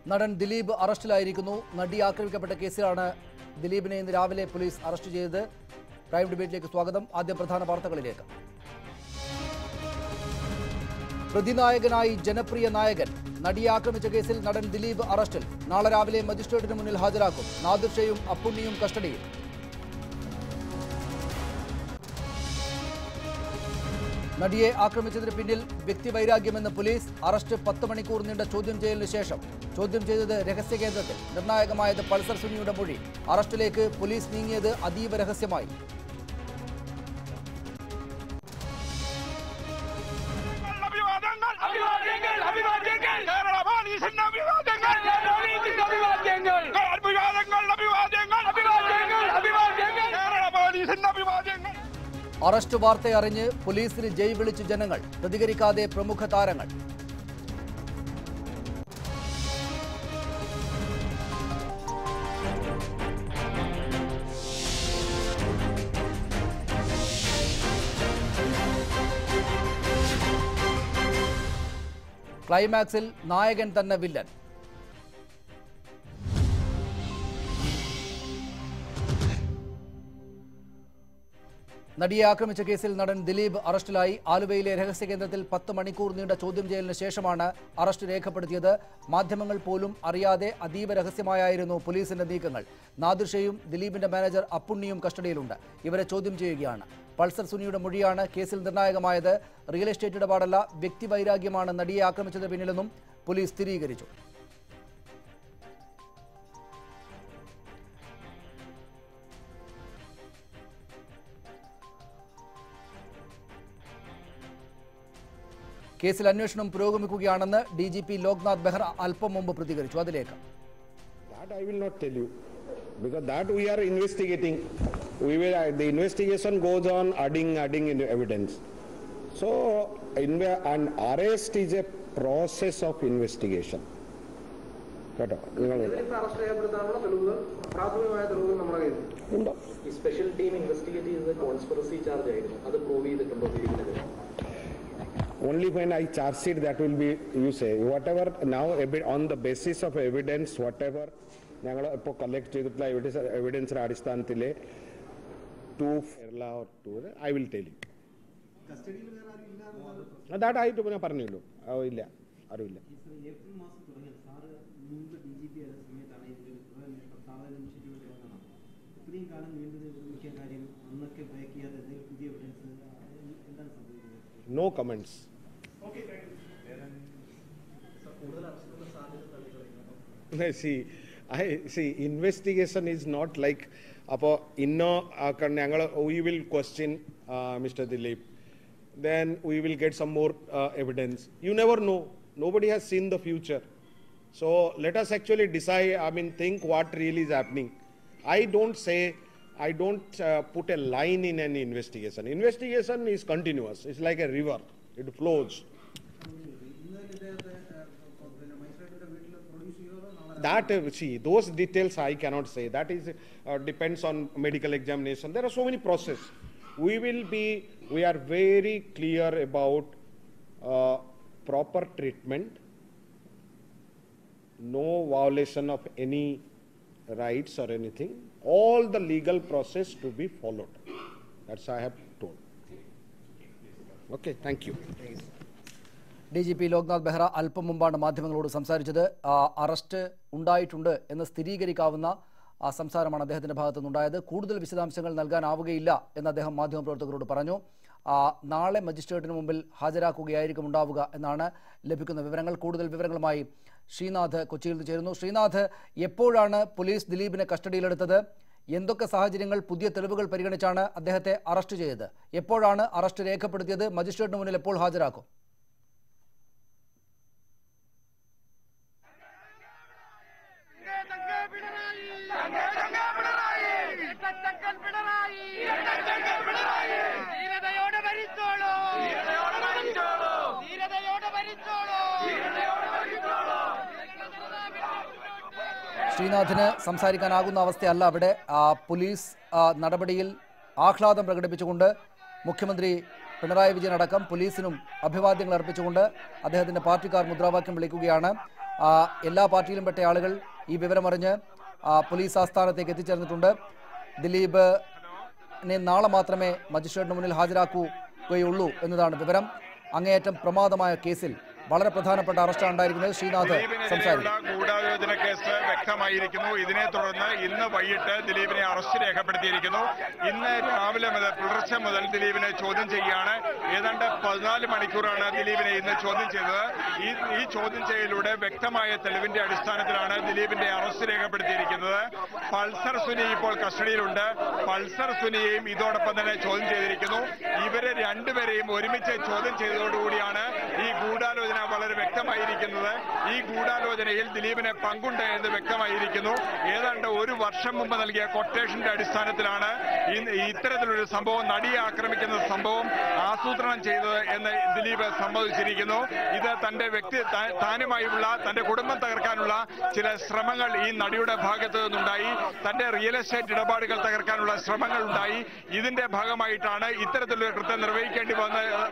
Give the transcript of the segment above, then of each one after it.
നടൻ ദിലീപ് അറസ്റ്റിലായിരിക്കുന്നു. നടി ആക്രമിക്കപ്പെട്ട കേസിലാണ് ദിലീപിനെ ഇന്ന് രാവിലെ പോലീസ് അറസ്റ്റ് ചെയ്തത്. പ്രൈം ഡിബേറ്റിലേക്ക് സ്വാഗതം. ആദ്യം പ്രധാന വാർത്തകളിലേക്ക്. പ്രതിനായകനായി ജനപ്രിയ നായകൻ. നടിയെ ആക്രമിച്ച കേസിൽ നടൻ ദിലീപ് അറസ്റ്റിൽ. നാളെ രാവിലെ മജിസ്ട്രേറ്റിന് മുന്നിൽ ഹാജരാക്കും. നാദിർഷയും അപ്പുണ്ണിയും കസ്റ്റഡിയിൽ. നടിയെ ആക്രമിച്ചതിന് പിന്നിൽ വ്യക്തിവൈരാഗ്യമെന്ന് പോലീസ്. അറസ്റ്റ് 10 മണിക്കൂർ നീണ്ട ചോദ്യം ചെയ്യലിന് ശേഷം. ചോദ്യം ചെയ്തത് രഹസ്യ കേന്ദ്രത്തിൽ. നിർണായകമായത് പൾസർ സുനിയുടെ മൊഴി. അറസ്റ്റിലേക്ക് പോലീസ് നീങ്ങിയത് അതീവ രഹസ്യമായി. അറസ്റ്റ് വാർത്തയറിഞ്ഞ് പോലീസിന് ജയ് വിളിച്ച് ജനങ്ങൾ. പ്രതികരിക്കാതെ പ്രമുഖ താരങ്ങൾ. ക്ലൈമാക്സിൽ നായകൻ തന്നെ വില്ലൻ. നടിയെ ആക്രമിച്ച കേസിൽ നടൻ ദിലീപ് അറസ്റ്റിലായി. ആലുവയിലെ രഹസ്യ കേന്ദ്രത്തിൽ 10 മണിക്കൂർ നീണ്ട ചോദ്യം ചെയ്യലിന് ശേഷമാണ് അറസ്റ്റ് രേഖപ്പെടുത്തിയത്. മാധ്യമങ്ങൾ പോലും അറിയാതെ അതീവ രഹസ്യമായിരുന്നു പോലീസിന്റെ നീക്കങ്ങൾ. നാദിർഷയും ദിലീപിന്റെ മാനേജർ അപ്പുണ്ണിയും കസ്റ്റഡിയിലുണ്ട്. ഇവരെ ചോദ്യം ചെയ്യുകയാണ്. പൾസർ സുനിയുടെ മൊഴിയാണ് കേസിൽ നിർണായകമായത്. റിയൽ എസ്റ്റേറ്റ് ഇടപാടല്ല, വ്യക്തിവൈരാഗ്യമാണ് നടിയെ ആക്രമിച്ചതിന് പിന്നിലെന്നും പോലീസ് സ്ഥിരീകരിച്ചു. കേസിൽ അന്വേഷണം പുരോഗമിക്കുകയാണെന്ന് DGP ലോക്നാഥ് ബെഹ്റ അല്പം മുമ്പ് പ്രതികരിച്ചു. അതിലേക്ക്. That I will not tell you, because that we are investigating. The investigation goes on, adding in evidence. So, an arrest is a process of investigation. Special team investigate is a conspiracy charge. Only when I charge it, that will be, you say, whatever now on the basis of evidence, whatever ഞങ്ങൾ ഇപ്പോൾ collect ചെയ്തിട്ടുള്ള എവിഡൻസിന്റെ അടിസ്ഥാനത്തിൽ I will tell you. അതായിട്ട് പിന്നെ പറഞ്ഞല്ലോ. ഇല്ല, അറിവില്ല. No comments. Okay, thank you. See, investigation is not like we will question Mr. Dilip, then we will get some more evidence. You never know. Nobody has seen the future. So let us actually decide, think what really is happening. I don't put a line in any investigation. Investigation is continuous. It's like a river. It flows. That, those details I cannot say. That is depends on medical examination. There are so many processes. We are very clear about proper treatment, no violation of any rights or anything. All the legal process to be followed. That's I have told. Okay, thank you. DGP Loknath Behera അല്പം മുമ്പാണ് മാധ്യമങ്ങളോട് സംസാരിച്ചത്. Arrest ഉണ്ടായിട്ടുണ്ട് എന്ന് സ്ഥിരീകരിക്കാവുന്ന സംസാരമാണ് അദ്ദേഹത്തിന്റെ ഭാഗത്തുനിന്നുണ്ടായത്. കൂടുതൽ വിശദാംശങ്ങൾ നൽകാനാവുകയില്ല എന്ന് അദ്ദേഹം മാധ്യമപ്രവർത്തകരോട് പറഞ്ഞു. നാളെ മജിസ്ട്രേറ്റിന് മുമ്പിൽ ഹാജരാക്കുകയായിരിക്കും ഉണ്ടാവുക എന്നാണ് ലഭിക്കുന്ന വിവരങ്ങൾ. കൂടുതൽ വിവരങ്ങളുമായി ശ്രീനാഥ് കൊച്ചിയിൽ നിന്ന് ചേരുന്നു. ശ്രീനാഥ്, എപ്പോഴാണ് പോലീസ് ദിലീപിനെ കസ്റ്റഡിയിലെടുത്തത്? എന്തൊക്കെ സാഹചര്യങ്ങൾ, പുതിയ തെളിവുകൾ പരിഗണിച്ചാണ് അദ്ദേഹത്തെ അറസ്റ്റ് ചെയ്തത്? എപ്പോഴാണ് അറസ്റ്റ് രേഖപ്പെടുത്തിയത്? മജിസ്ട്രേറ്റിന് മുന്നിൽ എപ്പോൾ ഹാജരാക്കും? ശ്രീനാഥിന് സംസാരിക്കാനാകുന്ന അവസ്ഥയല്ല അവിടെ. പോലീസ് നടപടിയിൽ ആഹ്ലാദം പ്രകടിപ്പിച്ചുകൊണ്ട് മുഖ്യമന്ത്രി പിണറായി വിജയൻ അടക്കം പോലീസിനും അഭിവാദ്യങ്ങൾ അർപ്പിച്ചുകൊണ്ട് അദ്ദേഹത്തിന്റെ പാർട്ടിക്കാർ മുദ്രാവാക്യം വിളിക്കുകയാണ്. എല്ലാ പാർട്ടിയിലും പെട്ട ആളുകൾ ഈ വിവരമറിഞ്ഞ് പോലീസ് ആസ്ഥാനത്തേക്ക് എത്തിച്ചേർന്നിട്ടുണ്ട്. ദിലീപിനെ നാളെ മാത്രമേ മജിസ്ട്രേറ്റിന് മുന്നിൽ ഹാജരാക്കുകയുള്ളൂ എന്നതാണ് വിവരം. അങ്ങേയറ്റം പ്രമാദമായ കേസിൽ വളരെ പ്രധാനപ്പെട്ട അറസ്റ്റാണ് ഉണ്ടായിരിക്കുന്നത്. ശ്രീനാഥ് സംസാരിക്കും. ഗൂഢാലോചന കേസ് വ്യക്തമായിരിക്കുന്നു. ഇതിനെ തുടർന്ന് ഇന്ന് വൈകിട്ട് ദിലീപിനെ അറസ്റ്റ് രേഖപ്പെടുത്തിയിരിക്കുന്നു. ഇന്ന് രാവിലെ മുതൽ പുലർച്ചെ മുതൽ ദിലീപിനെ ചോദ്യം ചെയ്യുകയാണ്. ഏതാണ്ട് 14 മണിക്കൂറാണ് ദിലീപിനെ ഇന്ന് ചോദ്യം ചെയ്തത്. ഈ ചോദ്യം ചെയ്യലിലൂടെ വ്യക്തമായ തെളിവിന്റെ അടിസ്ഥാനത്തിലാണ് ദിലീപിന്റെ അറസ്റ്റ് രേഖപ്പെടുത്തിയിരിക്കുന്നത്. പൾസർ സുനി ഇപ്പോൾ കസ്റ്റഡിയിലുണ്ട്. പൾസർ സുനിയെയും ഇതോടൊപ്പം തന്നെ ചോദ്യം ചെയ്തിരിക്കുന്നു. ഇവരെ രണ്ടുപേരെയും ഒരുമിച്ച് ചോദ്യം ചെയ്തതോടുകൂടിയാണ് ഈ ഗൂഢാലോചന വളരെ വ്യക്തമായിരിക്കുന്നത്. ഈ ഗൂഢാലോചനയിൽ ദിലീപിന് പങ്കുണ്ട് എന്ന് വ്യക്തമായിരിക്കുന്നു. ഏതാണ്ട് 1 വർഷം മുമ്പ് നൽകിയ കൊട്ടേഷന്റെ അടിസ്ഥാനത്തിലാണ് ഇത്തരത്തിലൊരു സംഭവം, നടിയെ ആക്രമിക്കുന്ന സംഭവം ആസൂത്രണം ചെയ്തത് എന്ന് ദിലീപ് സമ്മതിച്ചിരിക്കുന്നു. ഇത് തന്റെ താനുമായുള്ള തന്റെ കുടുംബം തകർക്കാനുള്ള ചില ശ്രമങ്ങൾ ഈ നടിയുടെ ഭാഗത്ത് നിന്നുണ്ടായി. തന്റെ റിയൽ എസ്റ്റേറ്റ് ഇടപാടുകൾ തകർക്കാനുള്ള ശ്രമങ്ങൾ ഉണ്ടായി. ഇതിന്റെ ഭാഗമായിട്ടാണ് ഇത്തരത്തിലൊരു കൃത്യം നിർവഹിക്കേണ്ടി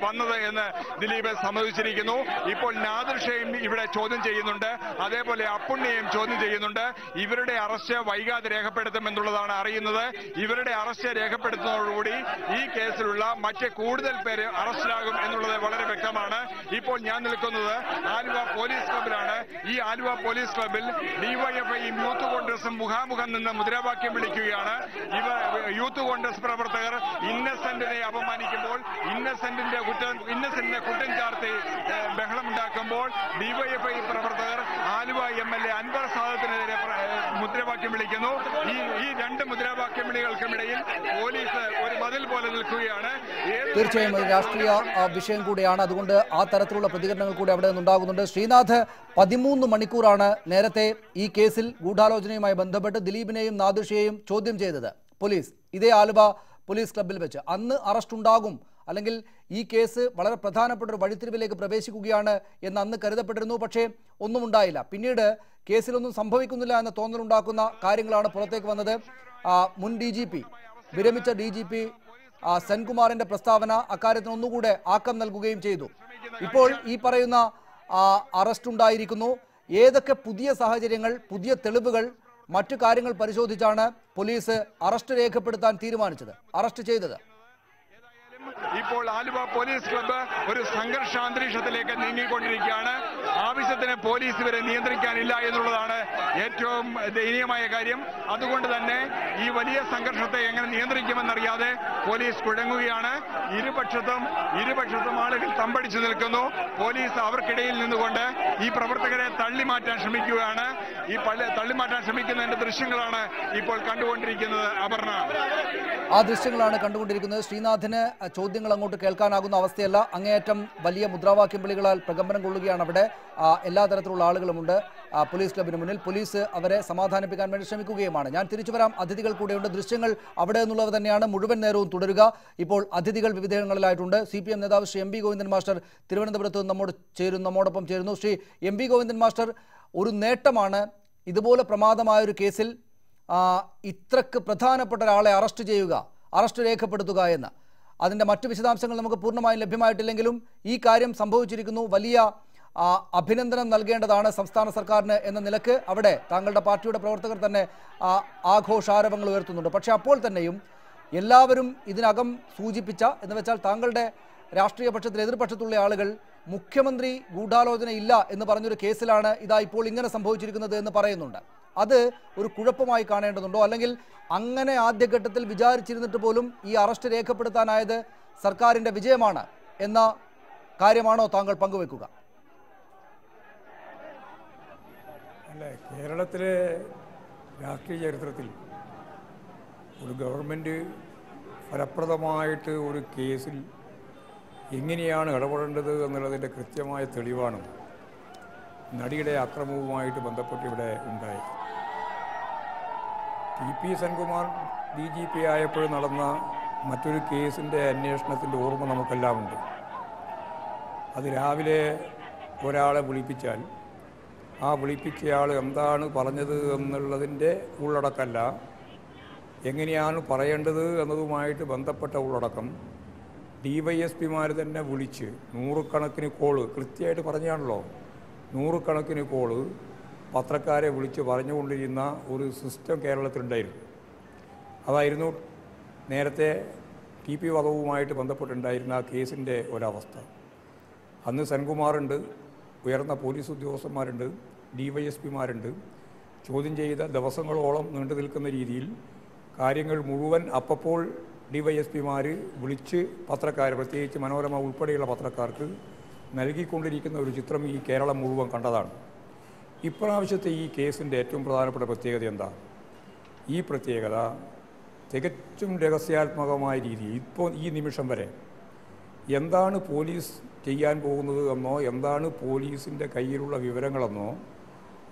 വന്നത് എന്ന് ദിലീപ് സമ്മതിച്ചിരിക്കുന്നു. ഇപ്പോൾ നാദിർഷയും ഇവിടെ ചോദ്യം ചെയ്യുന്നുണ്ട്. അതേപോലെ അപ്പുണ്ണിയെയും ചോദ്യം ചെയ്യുന്നുണ്ട്. ഇവരുടെ അറസ്റ്റ് വൈകാതെ രേഖപ്പെടുത്തുമെന്നുള്ളതാണ് അറിയുന്നത്. ഇവരുടെ അറസ്റ്റ് രേഖപ്പെടുത്തുന്നതോടുകൂടി ഈ കേസിലുള്ള മറ്റ് കൂടുതൽ പേര് അറസ്റ്റിലാകും എന്നുള്ളത് വളരെ വ്യക്തമാണ്. ഇപ്പോൾ ഞാൻ നിൽക്കുന്നത് ആലുവ പോലീസ് ക്ലബിലാണ്. ഈ ആലുവ പോലീസ് ക്ലബിൽ ഡിവൈഎഫ്ഐയും യൂത്ത് കോൺഗ്രസും മുഖാമുഖം നിന്ന് മുദ്രാവാക്യം വിളിക്കുകയാണ്. യൂത്ത് കോൺഗ്രസ് പ്രവർത്തകർ ഇന്നസെന്റിനെ അപമാനിക്കുമ്പോൾ ഇന്നസെന്റിനെ കുറ്റം ചാർത്തി ബഹളമുണ്ടാക്കുമ്പോൾ ഡിവൈഎഫ്ഐ പ്രവർത്തകർ ആലുവ MLA അൻവർ സാദത്തിനെതിരെ മുദ്രാവാക്യം വിളിക്കുന്നു. ഈ 2 മുദ്രാവാക്യം വിളികൾക്കുമിടയിൽ പോലീസ് ഒരു മതിൽ പോലെ നിൽക്കുകയാണ്. തീർച്ചയായും ഒരു രാഷ്ട്രീയ വിഷയം കൂടിയാണ്. അതുകൊണ്ട് ആ തരത്തിലുള്ള പ്രതികരണങ്ങൾ കൂടി അവിടെ നിന്നുണ്ടാകുന്നുണ്ട്. ശ്രീനാഥ്, 13 മണിക്കൂറാണ് നേരത്തെ ഈ കേസിൽ ഗൂഢാലോചനയുമായി ബന്ധപ്പെട്ട് ദിലീപിനെയും നാദിർഷയെയും ചോദ്യം ചെയ്തത് പോലീസ്. ഇതേ ആലുവ പോലീസ് ക്ലബിൽ വെച്ച് അന്ന് അറസ്റ്റ് ഉണ്ടാകും, അല്ലെങ്കിൽ ഈ കേസ് വളരെ പ്രധാനപ്പെട്ട ഒരു വഴിത്തിരിവിലേക്ക് പ്രവേശിക്കുകയാണ് എന്ന് അന്ന് കരുതപ്പെട്ടിരുന്നു. പക്ഷേ ഒന്നും ഉണ്ടായില്ല. പിന്നീട് കേസിലൊന്നും സംഭവിക്കുന്നില്ല എന്ന തോന്നലുണ്ടാക്കുന്ന കാര്യങ്ങളാണ് പുറത്തേക്ക് വന്നത്. മുൻ DGP, വിരമിച്ച DGP സെൻകുമാറിന്റെ പ്രസ്താവന അക്കാര്യത്തിന് ഒന്നുകൂടെ ആക്കം നൽകുകയും ചെയ്തു. ഇപ്പോൾ ഈ പറയുന്ന അറസ്റ്റ് ഉണ്ടായിരിക്കുന്നു. ഏതൊക്കെ പുതിയ സാഹചര്യങ്ങൾ, പുതിയ തെളിവുകൾ, മറ്റു കാര്യങ്ങൾ പരിശോധിച്ചാണ് പോലീസ് അറസ്റ്റ് രേഖപ്പെടുത്താൻ തീരുമാനിച്ചത്, അറസ്റ്റ് ചെയ്തത്? ഇപ്പോൾ ആലുവ പോലീസ് ക്ലബ്ബ് ഒരു സംഘർഷാന്തരീക്ഷത്തിലേക്ക് നീങ്ങിക്കൊണ്ടിരിക്കുകയാണ്. ആവശ്യത്തിന് പോലീസ് ഇവരെ നിയന്ത്രിക്കാനില്ല എന്നുള്ളതാണ് ഏറ്റവും ദയനീയമായ കാര്യം. അതുകൊണ്ട് തന്നെ ഈ വലിയ സംഘർഷത്തെ എങ്ങനെ നിയന്ത്രിക്കുമെന്നറിയാതെ പോലീസ് കുഴങ്ങുകയാണ്. ഇരുപക്ഷത്തും ആളുകൾ തമ്പടിച്ചു നിൽക്കുന്നു. പോലീസ് അവർക്കിടയിൽ നിന്നുകൊണ്ട് ഈ പ്രവർത്തകരെ തള്ളിമാറ്റാൻ ശ്രമിക്കുകയാണ്. തള്ളിമാറ്റാൻ ശ്രമിക്കുന്നതിന്റെ ദൃശ്യങ്ങളാണ് ഇപ്പോൾ കണ്ടുകൊണ്ടിരിക്കുന്നത്. അപർണ, ആ ദൃശ്യങ്ങളാണ് കണ്ടുകൊണ്ടിരിക്കുന്നത്. ശ്രീനാഥിന് ചോദ്യങ്ങൾ അങ്ങോട്ട് കേൾക്കാനാകുന്ന അവസ്ഥയല്ല. അങ്ങേയറ്റം വലിയ മുദ്രാവാക്യം വിളികളാൽ പ്രകമ്പനം കൊള്ളുകയാണ് അവിടെ. എല്ലാ തരത്തിലുള്ള ആളുകളുമുണ്ട് പോലീസ് ക്ലബിന് മുന്നിൽ. പോലീസ് അവരെ സമാധാനിപ്പിക്കാൻ വേണ്ടി ശ്രമിക്കുകയുമാണ്. ഞാൻ തിരിച്ചു വരാം. അതിഥികൾ കൂടെയുണ്ട്. ദൃശ്യങ്ങൾ അവിടെ നിന്നുള്ളത് തന്നെയാണ് മുഴുവൻ നേരവും തുടരുക. ഇപ്പോൾ അതിഥികൾ വിവിധങ്ങളിലായിട്ടുണ്ട്. CPM നേതാവ് ശ്രീ MB ഗോവിന്ദൻ മാസ്റ്റർ തിരുവനന്തപുരത്ത് നമ്മോടൊപ്പം ചേരുന്നു. ശ്രീ MB ഗോവിന്ദൻ മാസ്റ്റർ, ഒരു നേട്ടമാണ് ഇതുപോലെ പ്രമാദമായൊരു കേസിൽ ഇത്രക്ക് പ്രധാനപ്പെട്ട ഒരാളെ അറസ്റ്റ് രേഖപ്പെടുത്തുക എന്ന്. അതിൻ്റെ മറ്റു വിശദാംശങ്ങൾ നമുക്ക് പൂർണ്ണമായും ലഭ്യമായിട്ടില്ലെങ്കിലും ഈ കാര്യം സംഭവിച്ചിരിക്കുന്നു. വലിയ അഭിനന്ദനം നൽകേണ്ടതാണ് സംസ്ഥാന സർക്കാരിന് എന്ന നിലക്ക് അവിടെ താങ്കളുടെ പാർട്ടിയുടെ പ്രവർത്തകർ തന്നെ ആഘോഷാരവങ്ങൾ ഉയർത്തുന്നുണ്ട്. പക്ഷേ അപ്പോൾ തന്നെയും എല്ലാവരും ഇതിനകം സൂചിപ്പിച്ച എന്ന് വെച്ചാൽ താങ്കളുടെ രാഷ്ട്രീയ പക്ഷത്തിൽ എതിർപക്ഷത്തുള്ള ആളുകൾ മുഖ്യമന്ത്രി ഗൂഢാലോചന ഇല്ല എന്ന് പറഞ്ഞൊരു കേസിലാണ് ഇതാ ഇപ്പോൾ ഇങ്ങനെ സംഭവിച്ചിരിക്കുന്നത് എന്ന് പറയുന്നുണ്ട്. അത് ഒരു കുഴപ്പമായി കാണേണ്ടതുണ്ടോ? അല്ലെങ്കിൽ അങ്ങനെ ആദ്യഘട്ടത്തിൽ വിചാരിച്ചിരുന്നിട്ട് പോലും ഈ അറസ്റ്റ് രേഖപ്പെടുത്താനായത് സർക്കാരിൻ്റെ വിജയമാണ് എന്ന കാര്യമാണോ താങ്കൾ പങ്കുവെക്കുക? അല്ല, കേരളത്തിലെ രാഷ്ട്രീയ ചരിത്രത്തിൽ ഒരു ഗവൺമെൻറ് ഫലപ്രദമായിട്ട് ഒരു കേസിൽ എങ്ങനെയാണ് ഇടപെടേണ്ടത് എന്നുള്ളതിൻ്റെ കൃത്യമായ തെളിവാണ് നടിയുടെ ആക്രമണവുമായിട്ട് ബന്ധപ്പെട്ട് ഇവിടെ ഉണ്ടായി. TP സെൻകുമാർ DGP ആയപ്പോൾ നടന്ന മറ്റൊരു കേസിൻ്റെ അന്വേഷണത്തിൻ്റെ ഓർമ്മ നമുക്കെല്ലാം ഉണ്ട്. അത് രാവിലെ ഒരാളെ വിളിപ്പിച്ചാൽ ആ വിളിപ്പിച്ചയാൾ എന്താണ് പറഞ്ഞത് എന്നുള്ളതിൻ്റെ ഉള്ളടക്കമല്ല, എങ്ങനെയാണ് പറയേണ്ടത് എന്നതുമായിട്ട് ബന്ധപ്പെട്ട ഉള്ളടക്കം DYSPമാർ തന്നെ വിളിച്ച് 100 കണക്കിന് കോള് കൃത്യമായിട്ട് പറഞ്ഞാണല്ലോ നൂറുകണക്കിന് കോള് പത്രക്കാരെ വിളിച്ച് പറഞ്ഞുകൊണ്ടിരുന്ന ഒരു സിസ്റ്റം കേരളത്തിലുണ്ടായിരുന്നു. അതായിരുന്നു നേരത്തെ TP വധവുമായിട്ട് ബന്ധപ്പെട്ടുണ്ടായിരുന്ന ആ കേസിൻ്റെ ഒരവസ്ഥ. അന്ന് സെൻകുമാറുണ്ട്, ഉയർന്ന പോലീസ് ഉദ്യോഗസ്ഥന്മാരുണ്ട്, DYSPമാരുണ്ട്. ചോദ്യം ചെയ്ത ദിവസങ്ങളോളം നീണ്ടു നിൽക്കുന്ന രീതിയിൽ കാര്യങ്ങൾ മുഴുവൻ അപ്പോൾ DYSPമാർ വിളിച്ച് പത്രക്കാർ, പ്രത്യേകിച്ച് മനോരമ ഉൾപ്പെടെയുള്ള പത്രക്കാർക്ക് നൽകിക്കൊണ്ടിരിക്കുന്ന ഒരു ചിത്രം ഈ കേരളം മുഴുവൻ കണ്ടതാണ്. ഇപ്രാവശ്യത്തെ ഈ കേസിൻ്റെ ഏറ്റവും പ്രധാനപ്പെട്ട പ്രത്യേകത എന്താ? ഈ പ്രത്യേകത തികച്ചും രഹസ്യാത്മകമായ രീതിയിൽ ഇപ്പോൾ ഈ നിമിഷം വരെ എന്താണ് പോലീസ് ചെയ്യാൻ പോകുന്നത് എന്നോ എന്താണ് പോലീസിൻ്റെ കയ്യിലുള്ള വിവരങ്ങളെന്നോ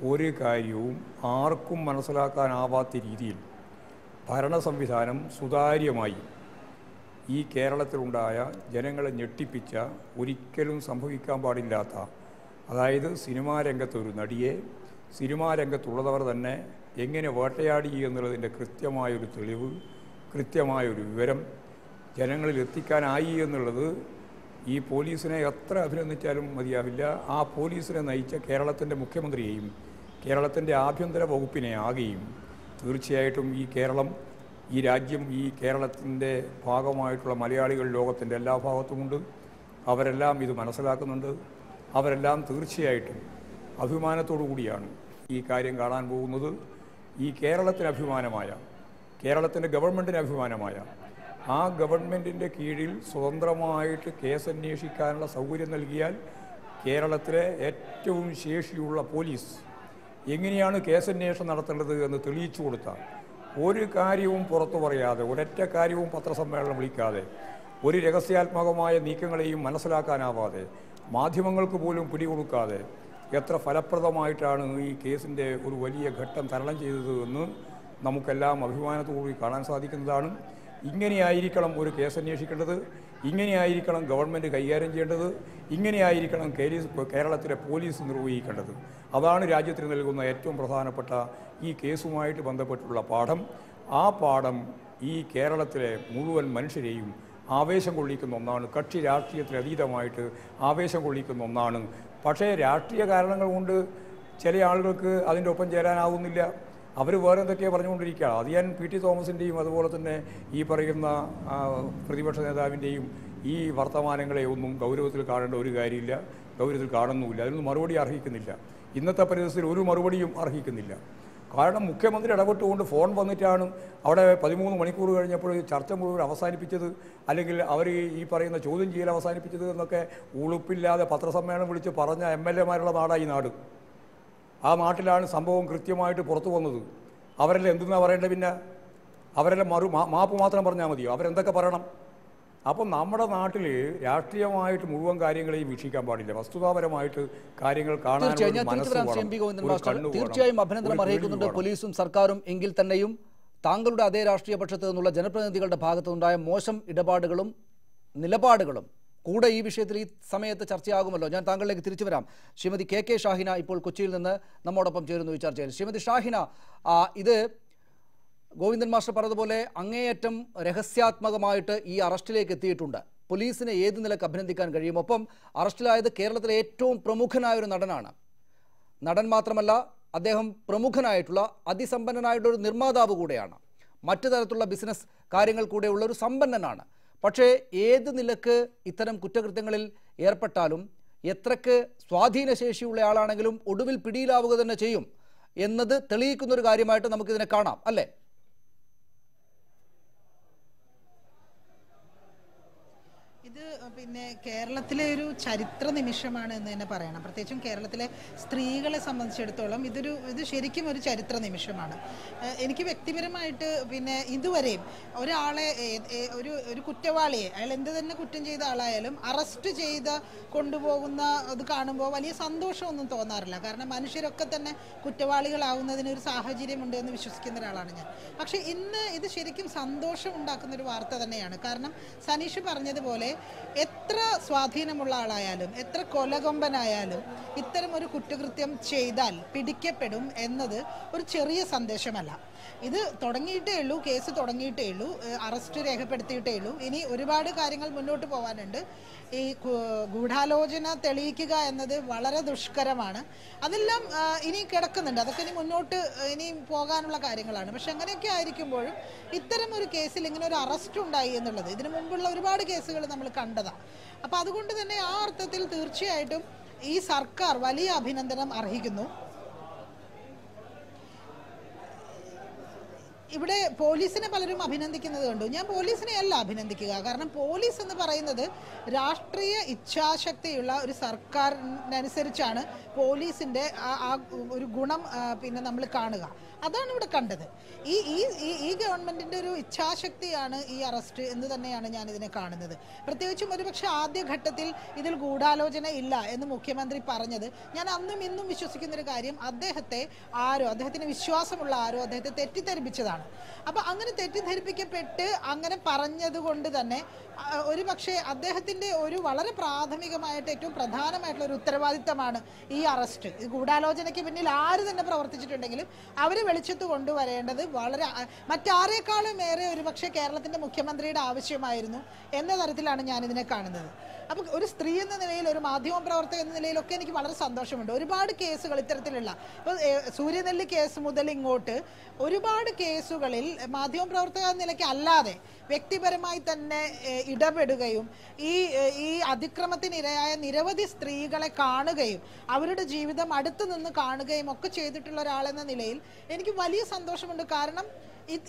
ഒരു കാര്യവും ആർക്കും മനസ്സിലാക്കാനാവാത്ത രീതിയിൽ ഭരണ സംവിധാനം സുതാര്യമായി ഈ കേരളത്തിലുണ്ടായ ജനങ്ങളെ ഞെട്ടിപ്പിച്ച, ഒരിക്കലും സംഭവിക്കാൻ പാടില്ലാത്ത, അതായത് സിനിമാ രംഗത്തൊരു നടിയെ സിനിമാ രംഗത്തുള്ളവർ തന്നെ എങ്ങനെ വേട്ടയാടി എന്നുള്ളതിൻ്റെ കൃത്യമായൊരു തെളിവ്, കൃത്യമായൊരു വിവരം ജനങ്ങളിൽ എത്തിക്കാനായി എന്നുള്ളത് ഈ പോലീസിനെ എത്ര അഭിനന്ദിച്ചാലും മതിയാവില്ല. ആ പോലീസിനെ നയിച്ച കേരളത്തിൻ്റെ മുഖ്യമന്ത്രിയെയും കേരളത്തിൻ്റെ ആഭ്യന്തര വകുപ്പിനെ ആകെയും തീർച്ചയായിട്ടും ഈ കേരളം, ഈ രാജ്യം, ഈ കേരളത്തിൻ്റെ ഭാഗമായിട്ടുള്ള മലയാളികൾ ലോകത്തിൻ്റെ എല്ലാ ഭാഗത്തുമുണ്ട്. അവരെല്ലാം ഇത് മനസ്സിലാക്കുന്നുണ്ട്. അവരെല്ലാം തീർച്ചയായിട്ടും അഭിമാനത്തോടു കൂടിയാണ് ഈ കാര്യം കാണാൻ പോകുന്നത്. ഈ കേരളത്തിന് അഭിമാനമായ, കേരളത്തിൻ്റെ ഗവൺമെൻറ്റിന് അഭിമാനമായ, ആ ഗവൺമെൻറ്റിൻ്റെ കീഴിൽ സ്വതന്ത്രമായിട്ട് കേസ് അന്വേഷിക്കാനുള്ള സൗകര്യം നൽകിയാൽ കേരളത്തിലെ ഏറ്റവും ശേഷിയുള്ള പോലീസ് എങ്ങനെയാണ് കേസന്വേഷണം നടത്തേണ്ടത് എന്ന് തെളിയിച്ചു കൊടുത്താൽ, ഒരു കാര്യവും പുറത്തു പറയാതെ, ഒരൊറ്റ കാര്യവും പത്രസമ്മേളനം വിളിക്കാതെ, ഒരു രഹസ്യാത്മകമായ നീക്കങ്ങളെയും മനസ്സിലാക്കാനാവാതെ, മാധ്യമങ്ങൾക്ക് പോലും പിടികൊടുക്കാതെ എത്ര ഫലപ്രദമായിട്ടാണ് ഈ കേസിൻ്റെ ഒരു വലിയ ഘട്ടം തരണം ചെയ്തത് എന്ന് നമുക്കെല്ലാം അഭിമാനത്തോടുകൂടി കാണാൻ സാധിക്കുന്നതാണ്. ഇങ്ങനെയായിരിക്കണം ഒരു കേസ് അന്വേഷിക്കേണ്ടത്, ഇങ്ങനെയായിരിക്കണം ഗവൺമെൻറ് കൈകാര്യം ചെയ്യേണ്ടത്, ഇങ്ങനെയായിരിക്കണം കേരളത്തിലെ പോലീസ് നിർവഹിക്കേണ്ടത്. അതാണ് രാജ്യത്തിന് നൽകുന്ന ഏറ്റവും പ്രധാനപ്പെട്ട ഈ കേസുമായിട്ട് ബന്ധപ്പെട്ടുള്ള പാഠം. ആ പാഠം ഈ കേരളത്തിലെ മുഴുവൻ മനുഷ്യരെയും ആവേശം കൊള്ളിക്കുന്ന ഒന്നാണ്. കക്ഷി രാഷ്ട്രീയത്തിന് അതീതമായിട്ട് ആവേശം കൊള്ളിക്കുന്ന ഒന്നാണ്. പക്ഷേ രാഷ്ട്രീയ കാരണങ്ങൾ കൊണ്ട് ചില ആളുകൾക്ക് അതിൻ്റെ ഒപ്പം ചേരാനാവുന്നില്ല. അവർ വേറെ എന്തൊക്കെയാണ് പറഞ്ഞുകൊണ്ടിരിക്കുക. അത് ഞാൻ PT തോമസിൻ്റെയും അതുപോലെ തന്നെ ഈ പറയുന്ന പ്രതിപക്ഷ നേതാവിൻ്റെയും ഈ വർത്തമാനങ്ങളെ ഒന്നും ഗൗരവത്തിൽ കാണേണ്ട ഒരു കാര്യമില്ല, ഗൗരവത്തിൽ കാണുന്നുമില്ല. അതിനൊന്നും മറുപടി അർഹിക്കുന്നില്ല. ഇന്നത്തെ പരിസ്ഥിതിയിൽ ഒരു മറുപടിയും അർഹിക്കുന്നില്ല. കാരണം മുഖ്യമന്ത്രി ഇടപെട്ടുകൊണ്ട് ഫോൺ വന്നിട്ടാണ് അവിടെ 13 മണിക്കൂർ കഴിഞ്ഞപ്പോൾ ചർച്ച മുഴുവൻ അവസാനിപ്പിച്ചത്, അല്ലെങ്കിൽ അവർ ഈ പറയുന്ന ചോദ്യം ചെയ്യൽ അവസാനിപ്പിച്ചത് എന്നൊക്കെ ഉളുപ്പില്ലാതെ പത്രസമ്മേളനം വിളിച്ച് പറഞ്ഞ MLA-മാരുള്ള നാടായി നാട്. ആ നാട്ടിലാണ് സംഭവം കൃത്യമായിട്ട് പുറത്തു വന്നത്. അവരെല്ലാം എന്തെന്നാണ് പറയേണ്ടത്? പിന്നെ അവരെല്ലാം മാപ്പ് മാത്രം പറഞ്ഞാൽ മതിയോ? അവരെന്തൊക്കെ പറയണം? അപ്പം നമ്മുടെ നാട്ടിൽ രാഷ്ട്രീയമായിട്ട് മുഴുവൻ കാര്യങ്ങളെയും വീക്ഷിക്കാൻ പാടില്ല. വസ്തുതാപരമായിട്ട് കാര്യങ്ങൾ കാണാൻ തീർച്ചയായും അഭിനന്ദനം അറിയിക്കുന്നുണ്ട് പോലീസും സർക്കാരും. എങ്കിൽ തന്നെയും താങ്കളുടെ അതേ രാഷ്ട്രീയ പക്ഷത്ത് നിന്നുള്ള ജനപ്രതിനിധികളുടെ ഭാഗത്തുനിന്നുണ്ടായ മോശം ഇടപാടുകളും നിലപാടുകളും കൂടെ ഈ വിഷയത്തിൽ ഈ സമയത്ത് ചർച്ചയാകുമല്ലോ. ഞാൻ താങ്കളിലേക്ക് തിരിച്ചു വരാം. ശ്രീമതി KK ഷാഹിന ഇപ്പോൾ കൊച്ചിയിൽ നിന്ന് നമ്മോടൊപ്പം ചേരുന്നു ഈ ചർച്ചയിൽ. ശ്രീമതി ഷാഹിന, ഇത് ഗോവിന്ദൻ മാസ്റ്റർ പറഞ്ഞതുപോലെ അങ്ങേയറ്റം രഹസ്യാത്മകമായിട്ട് ഈ അറസ്റ്റിലേക്ക് എത്തിയിട്ടുണ്ട്. പോലീസിനെ ഏത് നിലക്ക് അഭിനന്ദിക്കാൻ കഴിയും? ഒപ്പം അറസ്റ്റിലായത് കേരളത്തിലെ ഏറ്റവും പ്രമുഖനായൊരു നടനാണ്. നടൻ മാത്രമല്ല, അദ്ദേഹം പ്രമുഖനായിട്ടുള്ള അതിസമ്പന്നനായിട്ടുള്ള ഒരു നിർമ്മാതാവ് കൂടെയാണ്. മറ്റു തരത്തിലുള്ള ബിസിനസ് കാര്യങ്ങൾ കൂടെയുള്ള ഒരു സമ്പന്നനാണ്. പക്ഷേ ഏത് നിലക്ക് ഇത്തരം കുറ്റകൃത്യങ്ങളിൽ ഏർപ്പെട്ടാലും എത്രക്ക് സ്വാധീനശേഷിയുള്ള ആളാണെങ്കിലും ഒടുവിൽ പിടിയിലാവുക തന്നെ ചെയ്യും എന്നത് തെളിയിക്കുന്നൊരു കാര്യമായിട്ട് നമുക്കിതിനെ കാണാം, അല്ലേ? ഇത് പിന്നെ കേരളത്തിലെ ഒരു ചരിത്ര നിമിഷമാണ് എന്ന് തന്നെ പറയണം. പ്രത്യേകിച്ചും കേരളത്തിലെ സ്ത്രീകളെ സംബന്ധിച്ചിടത്തോളം ഇത് ശരിക്കും ഒരു ചരിത്ര നിമിഷമാണ്. എനിക്ക് വ്യക്തിപരമായിട്ട് പിന്നെ ഇതുവരെയും ഒരാളെ ഒരു കുറ്റവാളിയെ, അയാൾ എന്ത് തന്നെ കുറ്റം ചെയ്ത ആളായാലും അറസ്റ്റ് ചെയ്ത് കൊണ്ടുപോകുന്ന അത് കാണുമ്പോൾ വലിയ സന്തോഷമൊന്നും തോന്നാറില്ല. കാരണം മനുഷ്യരൊക്കെ തന്നെ കുറ്റവാളികളാവുന്നതിനൊരു സാഹചര്യമുണ്ട് എന്ന് വിശ്വസിക്കുന്ന ഒരാളാണ് ഞാൻ. പക്ഷേ ഇന്ന് ഇത് ശരിക്കും സന്തോഷം ഉണ്ടാക്കുന്നൊരു വാർത്ത തന്നെയാണ്. കാരണം സനീഷ് പറഞ്ഞതുപോലെ എത്ര സ്വാധീനമുള്ള ആളായാലും എത്ര കൊലകൊമ്പനായാലും ഇത്തരം ഒരു കുറ്റകൃത്യം ചെയ്താൽ പിടിക്കപ്പെടും എന്നത് ഒരു ചെറിയ സന്ദേശമല്ല. ഇത് തുടങ്ങിയിട്ടേ ഉള്ളൂ, കേസ് തുടങ്ങിയിട്ടേ ഉള്ളൂ, അറസ്റ്റ് രേഖപ്പെടുത്തിയിട്ടേ ഉള്ളൂ. ഇനി ഒരുപാട് കാര്യങ്ങൾ മുന്നോട്ട് പോകാനുണ്ട്. ഈ ഗൂഢാലോചന തെളിയിക്കുക എന്നത് വളരെ ദുഷ്കരമാണ്. അതെല്ലാം ഇനി കിടക്കുന്നുണ്ട്, അതൊക്കെ ഇനി മുന്നോട്ട് ഇനി പോകാനുള്ള കാര്യങ്ങളാണ്. പക്ഷെ അങ്ങനെയൊക്കെ ആയിരിക്കുമ്പോഴും ഇത്തരം ഒരു കേസിൽ ഇങ്ങനെ ഒരു അറസ്റ്റ് ഉണ്ടായി എന്നുള്ളത് ഇതിനു മുമ്പുള്ള ഒരുപാട് കേസുകൾ നമ്മൾ കണ്ടതാണ്. അപ്പോൾ അതുകൊണ്ട് തന്നെ ആ അർത്ഥത്തിൽ തീർച്ചയായിട്ടും ഈ സർക്കാർ വലിയ അഭിനന്ദനം അർഹിക്കുന്നു. ഇവിടെ പോലീസിനെ പലരും അഭിനന്ദിക്കുന്നത് കണ്ടു. ഞാൻ പോലീസിനെ അല്ല അഭിനന്ദിക്കുക. കാരണം പോലീസ് എന്ന് പറയുന്നത് രാഷ്ട്രീയ ഇച്ഛാശക്തിയുള്ള ഒരു സർക്കാരിനനുസരിച്ചാണ് പോലീസിൻ്റെ ആ ഒരു ഗുണം പിന്നെ നമ്മൾ കാണുക. അതാണ് ഇവിടെ കണ്ടത്. ഈ ഗവൺമെൻറ്റിൻ്റെ ഒരു ഇച്ഛാശക്തിയാണ് ഈ അറസ്റ്റ് എന്ന് തന്നെയാണ് ഞാൻ ഇതിനെ കാണുന്നത്. പ്രത്യേകിച്ചും ഒരുപക്ഷെ ആദ്യഘട്ടത്തിൽ ഇതിൽ ഗൂഢാലോചന ഇല്ല എന്ന് മുഖ്യമന്ത്രി പറഞ്ഞത് ഞാൻ അന്നും ഇന്നും വിശ്വസിക്കുന്നൊരു കാര്യം, അദ്ദേഹത്തിന് വിശ്വാസമുള്ള ആരോ അദ്ദേഹത്തെ തെറ്റിദ്ധരിപ്പിച്ചതാണ്. അപ്പോൾ അങ്ങനെ തെറ്റിദ്ധരിപ്പിക്കപ്പെട്ട് അങ്ങനെ പറഞ്ഞതുകൊണ്ട് തന്നെ ഒരുപക്ഷെ അദ്ദേഹത്തിൻ്റെ ഒരു വളരെ പ്രാഥമികമായിട്ട് ഏറ്റവും പ്രധാനമായിട്ടുള്ള ഒരു ഉത്തരവാദിത്തമാണ് ഈ അറസ്റ്റ്. ഈ ഗൂഢാലോചനയ്ക്ക് പിന്നിൽ ആര് തന്നെ പ്രവർത്തിച്ചിട്ടുണ്ടെങ്കിലും അവർ വെളിച്ചത്ത് കൊണ്ടുവരേണ്ടത് വളരെ മറ്റാരേക്കാളും ഏറെ ഒരുപക്ഷെ കേരളത്തിൻ്റെ മുഖ്യമന്ത്രിയുടെ ആവശ്യമായിരുന്നു എന്ന തരത്തിലാണ് ഞാനിതിനെ കാണുന്നത്. അപ്പോൾ ഒരു സ്ത്രീ എന്ന നിലയിൽ, ഒരു മാധ്യമ പ്രവർത്തക എന്ന നിലയിലൊക്കെ എനിക്ക് വളരെ സന്തോഷമുണ്ട്. ഒരുപാട് കേസുകൾ ഇത്തരത്തിലുള്ള, ഇപ്പോൾ സൂര്യനെല്ലി കേസ് മുതൽ ഇങ്ങോട്ട് ഒരുപാട് കേസുകളിൽ മാധ്യമ പ്രവർത്തക എന്ന നിലയ്ക്ക് അല്ലാതെ വ്യക്തിപരമായി തന്നെ ഇടപെടുകയും ഈ അതിക്രമത്തിനിരയായ നിരവധി സ്ത്രീകളെ കാണുകയും അവരുടെ ജീവിതം അടുത്തു നിന്ന് കാണുകയും ഒക്കെ ചെയ്തിട്ടുള്ള ഒരാളെന്ന നിലയിൽ എനിക്ക് വലിയ സന്തോഷമുണ്ട്. കാരണം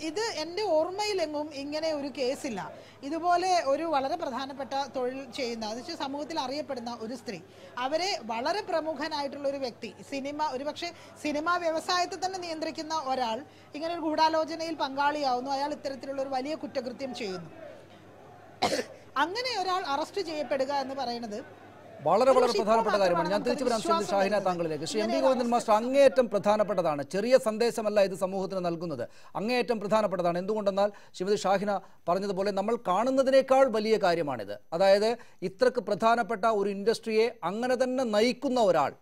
ഇത് എൻ്റെ ഓർമ്മയിലെങ്ങും ഇങ്ങനെ ഒരു കേസില്ല. ഇതുപോലെ ഒരു വളരെ പ്രധാനപ്പെട്ട തൊഴിൽ ചെയ്യുന്ന, അത് വെച്ചാൽ സമൂഹത്തിൽ അറിയപ്പെടുന്ന ഒരു സ്ത്രീ, അവരെ വളരെ പ്രമുഖനായിട്ടുള്ള ഒരു വ്യക്തി, ഒരുപക്ഷെ സിനിമാ വ്യവസായത്തെ തന്നെ നിയന്ത്രിക്കുന്ന ഒരാൾ ഇങ്ങനെ ഒരു ഗൂഢാലോചനയിൽ പങ്കാളിയാവുന്നു. അയാൾ ഇത്തരത്തിലുള്ള ഒരു വലിയ കുറ്റകൃത്യം ചെയ്യുന്നു. അങ്ങനെ ഒരാൾ അറസ്റ്റ് ചെയ്യപ്പെടുക എന്ന് പറയുന്നത് വളരെ പ്രധാനപ്പെട്ട കാര്യമാണ്. ഞാൻ തിരിച്ചു വരാം ശ്രീമതി ഷാഹിന താങ്കളിലേക്ക്. Shri M V Govindan master, അങ്ങേയറ്റം പ്രധാനപ്പെട്ടതാണ്. ചെറിയ സന്ദേശമല്ല ഇത് സമൂഹത്തിന് നൽകുന്നത്, അങ്ങേയറ്റം പ്രധാനപ്പെട്ടതാണ്. എന്തുകൊണ്ടെന്നാൽ ശ്രീമതി ഷാഹിന പറഞ്ഞതുപോലെ നമ്മൾ കാണുന്നതിനേക്കാൾ വലിയ കാര്യമാണിത്. അതായത് ഇത്രക്ക് പ്രധാനപ്പെട്ട ഒരു ഇൻഡസ്ട്രിയെ അങ്ങനെ തന്നെ നയിക്കുന്ന ഒരാൾ,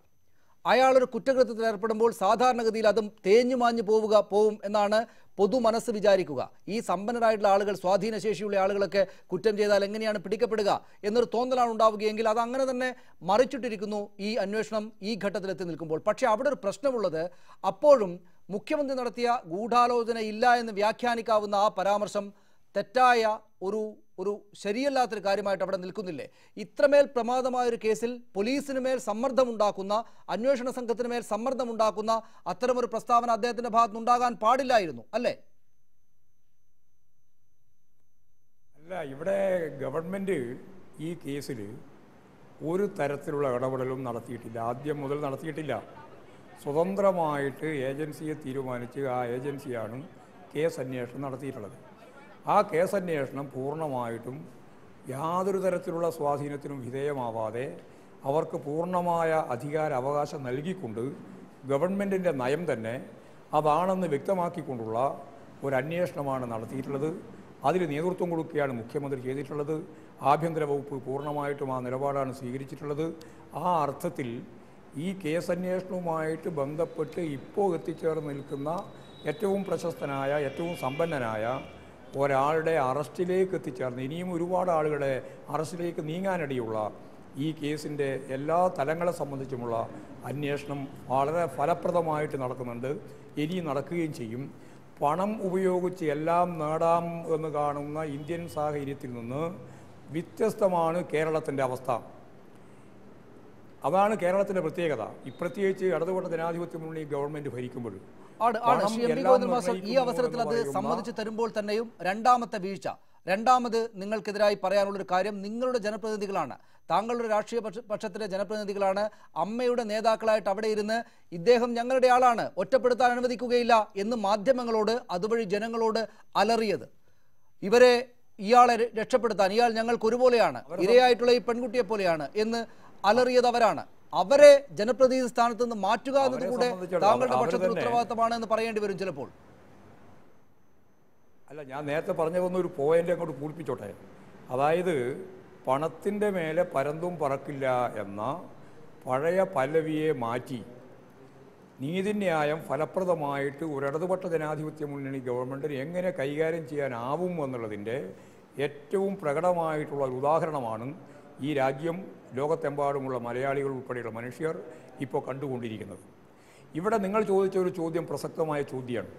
അയാളൊരു കുറ്റകൃത്യത്തിൽ ഏർപ്പെടുമ്പോൾ സാധാരണഗതിയിൽ അതും തേഞ്ഞു മാഞ്ഞു പോവും എന്നാണ് പൊതു മനസ്സ് വിചാരിക്കുക. ഈ സമ്പന്നരായിട്ടുള്ള ആളുകൾ, സ്വാധീനശേഷിയുള്ള ആളുകളൊക്കെ കുറ്റം ചെയ്താൽ എങ്ങനെയാണ് പിടിക്കപ്പെടുക എന്നൊരു തോന്നലാണ് ഉണ്ടാവുകയെങ്കിൽ അത് അങ്ങനെ തന്നെ മറിച്ചിട്ടിരിക്കുന്നു ഈ അന്വേഷണം ഈ ഘട്ടത്തിലെത്തി നിൽക്കുമ്പോൾ. പക്ഷേ അവിടെ ഒരു പ്രശ്നമുള്ളത്, അപ്പോഴും മുഖ്യമന്ത്രി നടത്തിയ ഗൂഢാലോചന ഇല്ല എന്ന് വ്യാഖ്യാനിക്കാവുന്ന ആ പരാമർശം തെറ്റായ ഒരു ശരിയല്ലാത്തൊരു കാര്യമായിട്ട് അവിടെ നിൽക്കുന്നില്ലേ? ഇത്രമേൽ പ്രമാദമായൊരു കേസിൽ പോലീസിന് മേൽ സമ്മർദ്ദമുണ്ടാക്കുന്ന, അന്വേഷണ സംഘത്തിന് മേൽ സമ്മർദ്ദമുണ്ടാക്കുന്ന അത്തരമൊരു പ്രസ്താവന അദ്ദേഹത്തിന്റെ ഭാഗത്ത് ഉണ്ടാകാൻ പാടില്ലായിരുന്നു, അല്ലേ? അല്ല, ഇവിടെ ഗവൺമെൻറ് ഈ കേസിൽ ഒരു തരത്തിലുള്ള ഇടപെടലും നടത്തിയിട്ടില്ല. ആദ്യം മുതൽ നടത്തിയിട്ടില്ല. സ്വതന്ത്രമായിട്ട് ഏജൻസിയെ തീരുമാനിച്ച് ആ ഏജൻസിയാണ് കേസ് അന്വേഷണം നടത്തിയിട്ടുള്ളത്. ആ കേസന്വേഷണം പൂർണ്ണമായിട്ടും യാതൊരു തരത്തിലുള്ള സ്വാധീനത്തിനും വിധേയമാവാതെ അവർക്ക് പൂർണ്ണമായ അവകാശം നൽകിക്കൊണ്ട് ഗവൺമെൻറ്റിൻ്റെ നയം തന്നെ അതാണെന്ന് വ്യക്തമാക്കിക്കൊണ്ടുള്ള ഒരു അന്വേഷണമാണ് നടത്തിയിട്ടുള്ളത്. അതിൽ നേതൃത്വം കൊടുക്കുകയാണ് മുഖ്യമന്ത്രി ചെയ്തിട്ടുള്ളത്. ആഭ്യന്തര വകുപ്പ് പൂർണ്ണമായിട്ടും ആ നിലപാടാണ് സ്വീകരിച്ചിട്ടുള്ളത്. ആ അർത്ഥത്തിൽ ഈ കേസന്വേഷണവുമായിട്ട് ബന്ധപ്പെട്ട് ഇപ്പോൾ എത്തിച്ചേർന്ന് നിൽക്കുന്ന ഏറ്റവും പ്രശസ്തനായ, ഏറ്റവും സമ്പന്നനായ ഒരാളുടെ അറസ്റ്റിലേക്ക് എത്തിച്ചേർന്ന് ഇനിയും ഒരുപാട് ആളുകളെ അറസ്റ്റിലേക്ക് നീങ്ങാനിടയുള്ള ഈ കേസിൻ്റെ എല്ലാ തലങ്ങളെ സംബന്ധിച്ചുമുള്ള അന്വേഷണം വളരെ ഫലപ്രദമായിട്ട് നടക്കുന്നുണ്ട്. ഇനിയും നടക്കുകയും ചെയ്യും. പണം ഉപയോഗിച്ച് എല്ലാം നേടാം എന്ന് കാണുന്ന ഇന്ത്യൻ സാഹചര്യത്തിൽ നിന്ന് വ്യത്യസ്തമാണ് കേരളത്തിൻ്റെ അവസ്ഥ. അതാണ് കേരളത്തിൻ്റെ പ്രത്യേകത. പ്രത്യേകിച്ച് ഇടതുപക്ഷ ജനാധിപത്യ മുന്നണി ഗവൺമെൻറ് ഭരിക്കുമ്പോൾ ഈ അവസരത്തിൽ അത് സമ്മതിച്ചു തരുമ്പോൾ തന്നെയും രണ്ടാമത്തെ വീഴ്ച, രണ്ടാമത് നിങ്ങൾക്കെതിരായി പറയാനുള്ളൊരു കാര്യം, നിങ്ങളുടെ ജനപ്രതിനിധികളാണ്, താങ്കളുടെ രാഷ്ട്രീയ പക്ഷത്തിലെ ജനപ്രതിനിധികളാണ് അമ്മയുടെ നേതാക്കളായിട്ട് അവിടെ ഇരുന്ന് ഇദ്ദേഹം ഞങ്ങളുടെ ആളാണ്, ഒറ്റപ്പെടുത്താൻ അനുവദിക്കുകയില്ല എന്ന് മാധ്യമങ്ങളോട്, അതുവഴി ജനങ്ങളോട് അലറിയത്. ഇയാളെ രക്ഷപ്പെടുത്താൻ, ഇയാൾ ഞങ്ങൾക്ക് ഒരുപോലെയാണ്, ഇരയായിട്ടുള്ള ഈ പെൺകുട്ടിയെ പോലെയാണ് എന്ന് അലറിയത് അവരാണ്. അവരെ ജനപ്രതിനിധി സ്ഥാനത്ത് നിന്ന് മാറ്റുക എന്നത് കൂടെ താങ്കളുടെ പക്ഷത്തിൽ ഉത്തരവാദിത്തമാണ് എന്ന് പറയേണ്ടി വരും ചിലപ്പോൾ. അല്ല, ഞാൻ നേരത്തെ പറഞ്ഞതൊന്നൊരു പോയിന്റ് അങ്ങോട്ട് പൂരിപ്പിച്ചോട്ടെ. അതായത് പണത്തിൻ്റെ മേലെ പരന്തും പറക്കില്ല എന്ന പഴയ പല്ലവിയെ മാറ്റി നീതിന്യായം ഫലപ്രദമായിട്ട് ഒരു ഇടതുപക്ഷ ജനാധിപത്യ മുന്നണി ഗവൺമെൻറ്റിന് എങ്ങനെ കൈകാര്യം ചെയ്യാനാവും എന്നുള്ളതിൻ്റെ ഏറ്റവും പ്രകടമായിട്ടുള്ള ഒരു ഉദാഹരണമാണ് ഈ രാജ്യം, ലോകത്തെമ്പാടുമുള്ള മലയാളികൾ ഉൾപ്പെടെയുള്ള മനുഷ്യർ ഇപ്പോൾ കണ്ടുകൊണ്ടിരിക്കുന്നത്. ഇവിടെ നിങ്ങൾ ചോദിച്ച ഒരു ചോദ്യം പ്രസക്തമായ ചോദ്യമാണ്.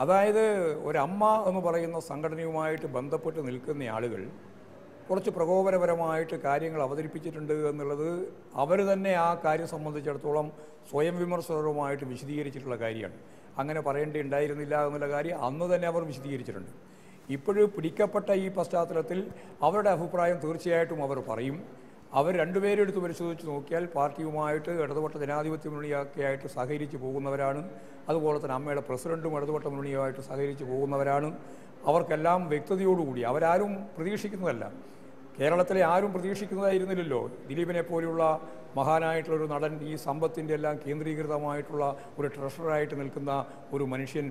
അതായത് ഒരമ്മ എന്ന് പറയുന്ന സംഘടനയുമായിട്ട് ബന്ധപ്പെട്ട് നിൽക്കുന്ന ആളുകൾ കുറച്ച് പ്രകോപനപരമായിട്ട് കാര്യങ്ങൾ അവതരിപ്പിച്ചിട്ടുണ്ട് എന്നുള്ളത് അവർ തന്നെ ആ കാര്യം സംബന്ധിച്ചിടത്തോളം സ്വയം വിമർശനപരമായിട്ട് വിശദീകരിച്ചിട്ടുള്ള കാര്യമാണ്. അങ്ങനെ പറയേണ്ടിയുണ്ടായിരുന്നില്ല എന്നുള്ള കാര്യം അന്ന് തന്നെ അവർ വിശദീകരിച്ചിട്ടുണ്ട്. ഇപ്പോഴും പിടിക്കപ്പെട്ട ഈ പശ്ചാത്തലത്തിൽ അവരുടെ അഭിപ്രായം തീർച്ചയായിട്ടും അവർ പറയും. അവർ രണ്ടുപേരും എടുത്ത് പരിശോധിച്ച് നോക്കിയാൽ പാർട്ടിയുമായിട്ട് ഇടതുപക്ഷ ജനാധിപത്യ മുന്നണിയൊക്കെ ആയിട്ട് സഹകരിച്ച് പോകുന്നവരാണ്. അതുപോലെ തന്നെ അമ്മയുടെ പ്രസിഡന്റും ഇടതുപക്ഷ മുന്നണിയുമായിട്ട് സഹകരിച്ച് പോകുന്നവരാണ്. അവർക്കെല്ലാം വ്യക്തതയോടുകൂടി, അവരാരും പ്രതീക്ഷിക്കുന്നതല്ല, കേരളത്തിലെ ആരും പ്രതീക്ഷിക്കുന്നതായിരുന്നില്ലല്ലോ ദിലീപിനെ പോലെയുള്ള മഹാനായിട്ടുള്ളൊരു നടൻ, ഈ സമ്പത്തിൻ്റെ എല്ലാം കേന്ദ്രീകൃതമായിട്ടുള്ള ഒരു ട്രഷറായിട്ട് നിൽക്കുന്ന ഒരു മനുഷ്യൻ